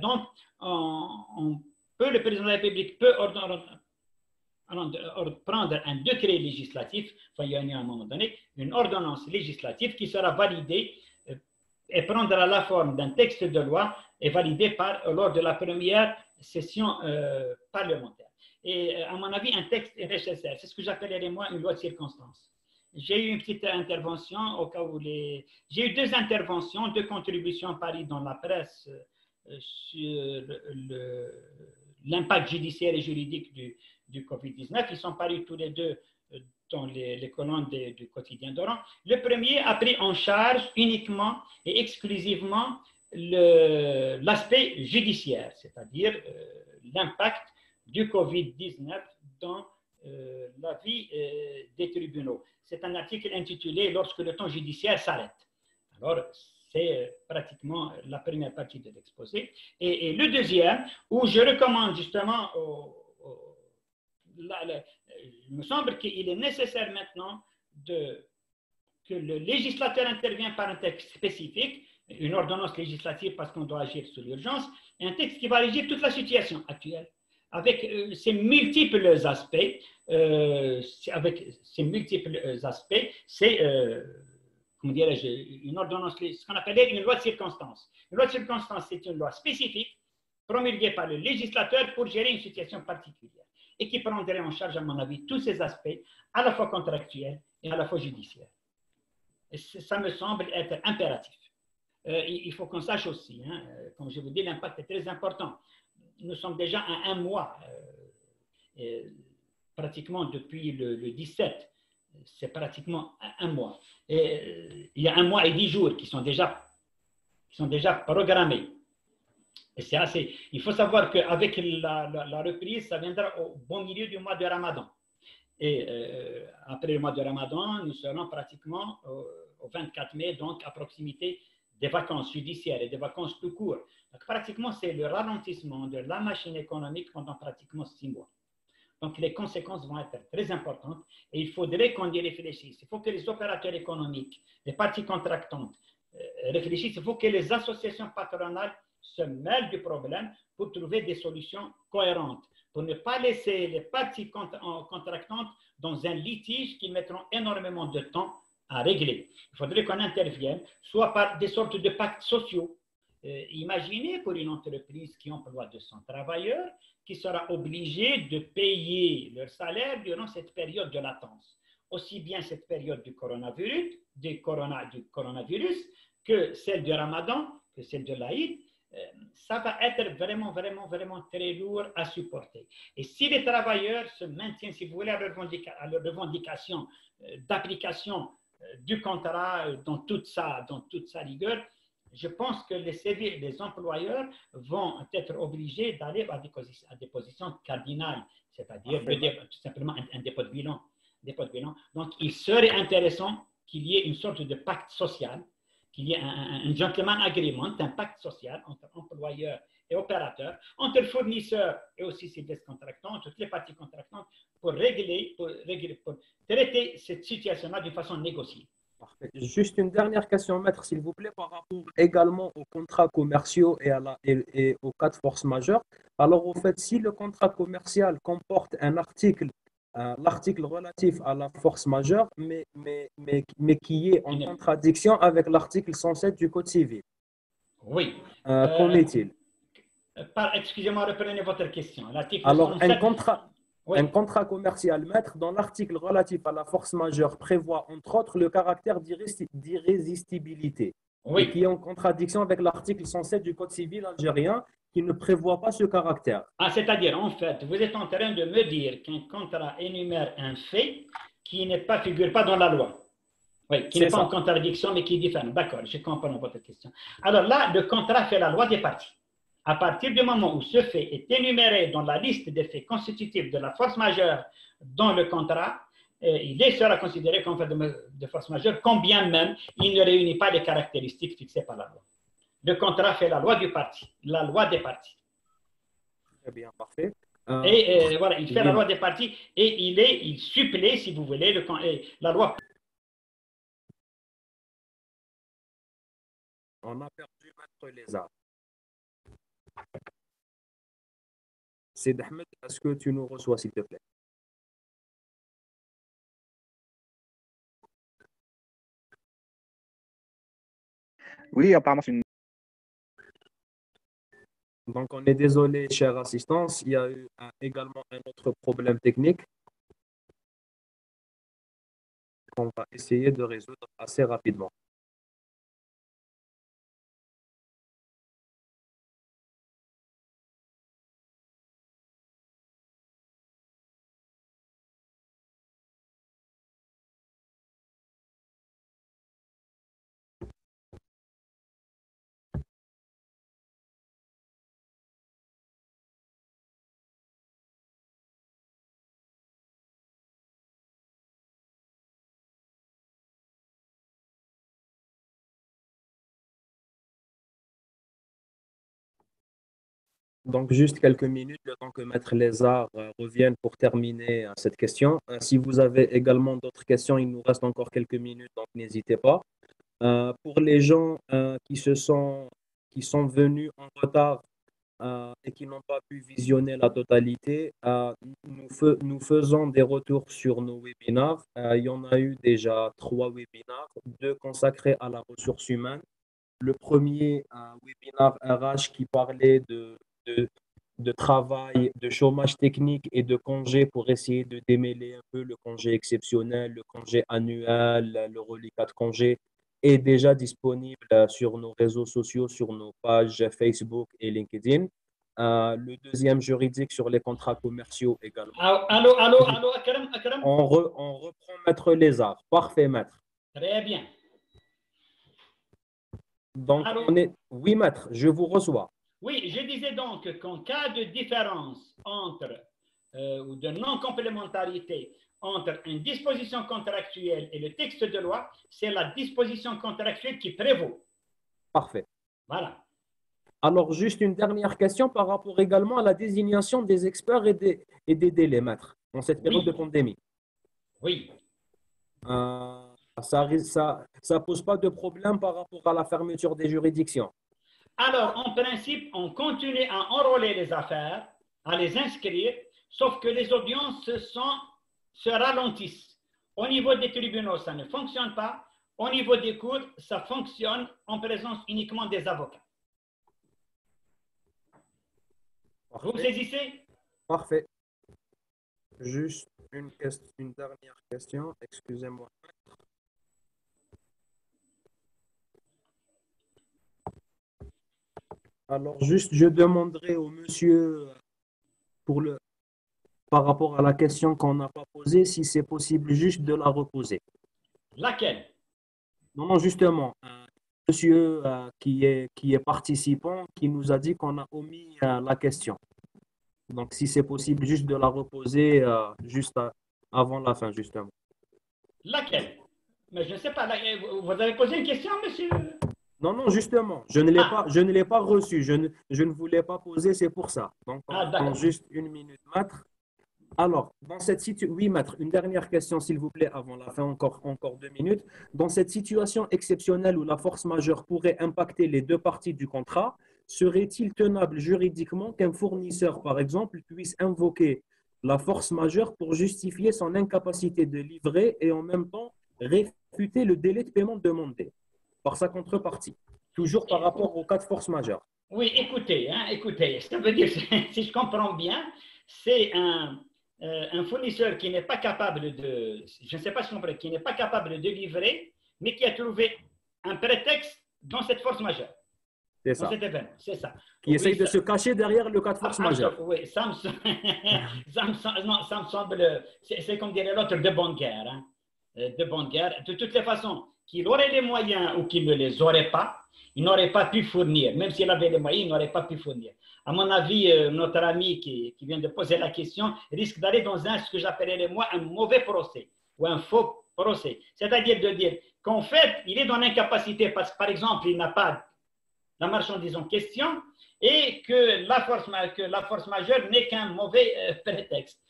Speaker 2: Donc, le président de la République peut prendre un décret législatif, enfin, il y a eu à un moment donné, une ordonnance législative qui sera validée et prendra la forme d'un texte de loi et validé lors de la première session parlementaire. Et à mon avis, un texte est nécessaire. C'est ce que j'appellerais moi une loi de circonstance. J'ai eu une petite intervention au cas où j'ai eu 2 interventions, 2 contributions à Paris dans la presse sur l'impact judiciaire et juridique du Covid-19. Ils sont parus tous les 2 dans les colonnes du quotidien d'Oran. Le premier a pris en charge uniquement et exclusivement l'aspect judiciaire, c'est-à-dire l'impact du Covid-19 dans la vie des tribunaux. C'est un article intitulé « Lorsque le temps judiciaire s'arrête ». Alors, c'est pratiquement la première partie de l'exposé. Et le deuxième, où je recommande justement il me semble qu'il est nécessaire maintenant que le législateur intervienne par un texte spécifique, une ordonnance législative parce qu'on doit agir sous l'urgence, et un texte qui va régir toute la situation actuelle, avec ses multiples aspects. C'est, comment dirais-je, une ordonnance, ce qu'on appelait une loi de circonstance. Une loi de circonstance, c'est une loi spécifique promulguée par le législateur pour gérer une situation particulière et qui prendrait en charge, à mon avis, tous ces aspects, à la fois contractuels et à la fois judiciaires. Et ça me semble être impératif. Il faut qu'on sache aussi, hein, comme je vous dis, l'impact est très important. Nous sommes déjà à 1 mois, pratiquement depuis le 17, c'est pratiquement 1 mois. Et il y a 1 mois et 10 jours qui sont déjà programmés. Et c'est assez. Il faut savoir qu'avec la reprise, ça viendra au bon milieu du mois de Ramadan. Et après le mois de Ramadan, nous serons pratiquement au 24 mai, donc à proximité des vacances judiciaires et des vacances tout court. Donc pratiquement, c'est le ralentissement de la machine économique pendant pratiquement 6 mois. Donc les conséquences vont être très importantes et il faudrait qu'on y réfléchisse. Il faut que les opérateurs économiques, les parties contractantes, réfléchissent. Il faut que les associations patronales se mêlent du problème pour trouver des solutions cohérentes, pour ne pas laisser les parties contractantes dans un litige qui mettront énormément de temps à régler. Il faudrait qu'on intervienne, soit par des sortes de pactes sociaux. Imaginez pour une entreprise qui emploie 200 travailleurs, qui sera obligée de payer leur salaire durant cette période de latence. Aussi bien cette période du coronavirus que celle du Ramadan, que celle de l'Aïd, ça va être vraiment très lourd à supporter. Et si les travailleurs se maintiennent, si vous voulez, à leur revendication d'application du contrat dans toute sa rigueur, je pense que les employeurs vont être obligés d'aller à des positions cardinales, c'est-à-dire tout simplement un dépôt de bilan. Donc, il serait intéressant qu'il y ait une sorte de pacte social, qu'il y ait un gentleman agreement, un pacte social entre employeurs et opérateurs, entre fournisseurs et aussi services contractants, toutes les parties contractantes, pour traiter cette situation-là d'une façon négociée.
Speaker 1: Parfait. Juste une dernière question, maître, s'il vous plaît, par rapport également aux contrats commerciaux et aux cas de force majeure. Alors, au fait, si le contrat commercial comporte un article, l'article relatif à la force majeure, mais qui est en contradiction avec l'article 107 du Code civil.
Speaker 2: Oui.
Speaker 1: Qu'en est-il?
Speaker 2: Excusez-moi, reprenez votre question.
Speaker 1: Alors, 107... Un contrat commercial, maître, dans l'article relatif à la force majeure, prévoit entre autres le caractère d'irrésistibilité, et qui est en contradiction avec l'article 107 du Code civil algérien, qui ne prévoit pas ce caractère.
Speaker 2: C'est-à-dire, en fait, vous êtes en train de me dire qu'un contrat énumère un fait qui ne figure pas dans la loi. Oui, qui n'est pas en contradiction, mais qui est différent. D'accord, je comprends votre question. Alors là, le contrat fait la loi des parties. À partir du moment où ce fait est énuméré dans la liste des faits constitutifs de la force majeure dans le contrat, il sera considéré comme fait de force majeure, quand bien même il ne réunit pas les caractéristiques fixées par la loi. Le contrat fait la loi du parti, la loi des parties.
Speaker 1: Très bien, parfait.
Speaker 2: Et voilà, il fait la loi des parties et il supplée, si vous voulez, la loi.
Speaker 1: On a perdu Maître Lézard. C'est Ahmed, est-ce que tu nous reçois, s'il te plaît?
Speaker 3: Oui, apparemment, c'est une...
Speaker 1: Donc, on est désolé, chère assistance. Il y a eu également un autre problème technique qu'on va essayer de résoudre assez rapidement. Donc, juste quelques minutes, le temps que Maître Lézard revienne pour terminer cette question. Si vous avez également d'autres questions, il nous reste encore quelques minutes, donc n'hésitez pas. Pour les gens qui sont venus en retard et qui n'ont pas pu visionner la totalité, nous faisons des retours sur nos webinars. Il y en a eu déjà 3 webinars, 2 consacrés à la ressource humaine. Le premier, un webinar RH qui parlait de travail, de chômage technique et de congé pour essayer de démêler un peu le congé exceptionnel, le congé annuel, le reliquat de congé est déjà disponible sur nos réseaux sociaux, sur nos pages Facebook et LinkedIn. Le deuxième juridique sur les contrats commerciaux également.
Speaker 2: Allô, Akram.
Speaker 1: On reprend Maître Lézard. Parfait, Maître.
Speaker 2: Très bien.
Speaker 1: Donc, oui, Maître, je vous reçois.
Speaker 2: Oui, je disais donc qu'en cas de différence entre ou de non-complémentarité entre une disposition contractuelle et le texte de loi, c'est la disposition contractuelle qui prévaut.
Speaker 1: Parfait.
Speaker 2: Voilà.
Speaker 1: Alors, juste une dernière question par rapport également à la désignation des experts et des délais, maître, en cette période de pandémie.
Speaker 2: Oui.
Speaker 1: ça pose pas de problème par rapport à la fermeture des juridictions.
Speaker 2: Alors, en principe, on continue à enrôler les affaires, à les inscrire, sauf que les audiences se ralentissent. Au niveau des tribunaux, ça ne fonctionne pas. Au niveau des cours, ça fonctionne en présence uniquement des avocats.
Speaker 1: Parfait.
Speaker 2: Vous saisissez?
Speaker 1: Parfait. Juste une dernière question, excusez-moi. Alors, juste, je demanderai au monsieur par rapport à la question qu'on n'a pas posée, si c'est possible juste de la reposer.
Speaker 2: Laquelle?
Speaker 1: Non, justement, monsieur qui est participant, qui nous a dit qu'on a omis la question. Donc, si c'est possible juste de la reposer juste avant la fin, justement.
Speaker 2: Laquelle? Mais je ne sais pas. Vous avez posé une question, monsieur?
Speaker 1: Non, justement, je ne l'ai pas reçu. Je ne voulais pas poser, c'est pour ça. Donc, on attend juste une minute, maître. Alors, dans cette situation, oui, maître, une dernière question, s'il vous plaît, avant la fin, encore 2 minutes. Dans cette situation exceptionnelle où la force majeure pourrait impacter les deux parties du contrat, serait-il tenable juridiquement qu'un fournisseur, par exemple, puisse invoquer la force majeure pour justifier son incapacité de livrer et en même temps réfuter le délai de paiement demandé par sa contrepartie, toujours par rapport au cas de force majeure?
Speaker 2: Oui, écoutez, ça veut dire, si je comprends bien, c'est un fournisseur qui n'est pas capable je ne sais pas si on peut, qui n'est pas capable de livrer, mais qui a trouvé un prétexte dans cette force majeure.
Speaker 1: C'est ça.
Speaker 2: Dans cet événement, c'est ça.
Speaker 1: Qui essaye de se cacher derrière le cas de force majeure.
Speaker 2: Oui, ça me semble, c'est comme dirait l'autre, de bonne guerre. Hein. De bonne guerre. De toutes les façons, qu'il aurait les moyens ou qu'il ne les aurait pas, il n'aurait pas pu fournir. Même s'il avait les moyens, il n'aurait pas pu fournir. À mon avis, notre ami qui vient de poser la question risque d'aller dans ce que j'appellerais moi un mauvais procès ou un faux procès. C'est-à-dire de dire qu'en fait, il est dans l'incapacité parce que, par exemple, il n'a pas la marchandise en question et que la force majeure n'est qu'un mauvais prétexte.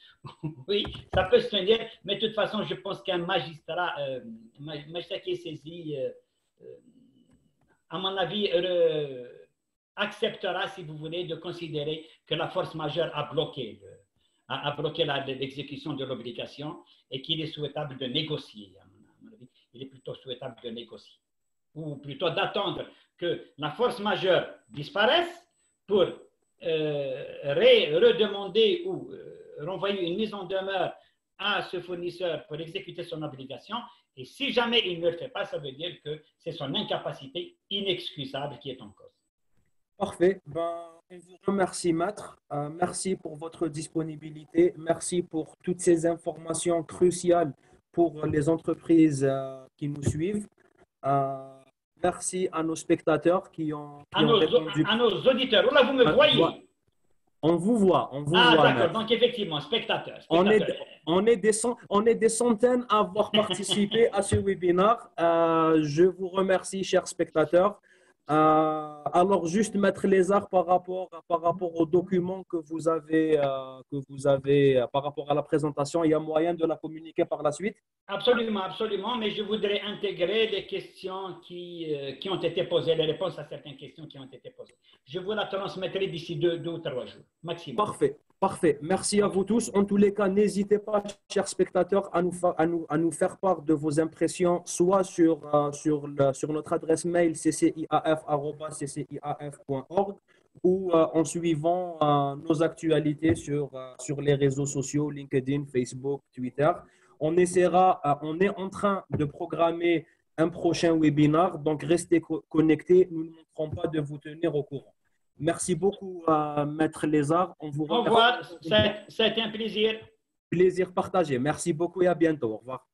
Speaker 2: Oui, ça peut se tenir, mais de toute façon, je pense qu'un magistrat qui est saisi, à mon avis, acceptera, si vous voulez, de considérer que la force majeure a bloqué l'exécution de l'obligation et qu'il est souhaitable de négocier. À mon avis, il est plutôt souhaitable de négocier, ou plutôt d'attendre que la force majeure disparaisse pour redemander ou renvoyer une mise en demeure à ce fournisseur pour exécuter son obligation. Et si jamais il ne le fait pas, ça veut dire que c'est son incapacité inexcusable qui est en cause.
Speaker 1: Parfait. On vous remercie, maître. Merci pour votre disponibilité. Merci pour toutes ces informations cruciales pour les entreprises qui nous suivent. Merci à nos spectateurs qui ont répondu.
Speaker 2: À nos auditeurs. Là, vous me voyez.
Speaker 1: On vous voit.
Speaker 2: D'accord. Donc, effectivement, spectateurs.
Speaker 1: On est des centaines à avoir participé à ce webinaire. Je vous remercie, chers spectateurs. Alors, juste Maître Lézard, par rapport aux documents que vous avez par rapport à la présentation, il y a moyen de la communiquer par la suite?
Speaker 2: Absolument, absolument, mais je voudrais intégrer les questions qui ont été posées, les réponses à certaines questions qui ont été posées. Je vous la transmettrai d'ici 2 ou 3 jours, maximum.
Speaker 1: Parfait. Merci à vous tous. En tous les cas, n'hésitez pas, chers spectateurs, à nous faire part de vos impressions, soit sur notre adresse mail cciaf@cciaf.org ou en suivant nos actualités sur les réseaux sociaux, LinkedIn, Facebook, Twitter. On est en train de programmer un prochain webinaire, donc restez connectés. Nous ne manquerons pas de vous tenir au courant. Merci beaucoup, Maître Lézard.
Speaker 2: Au revoir, ça a été un plaisir.
Speaker 1: Plaisir partagé. Merci beaucoup et à bientôt. Au revoir.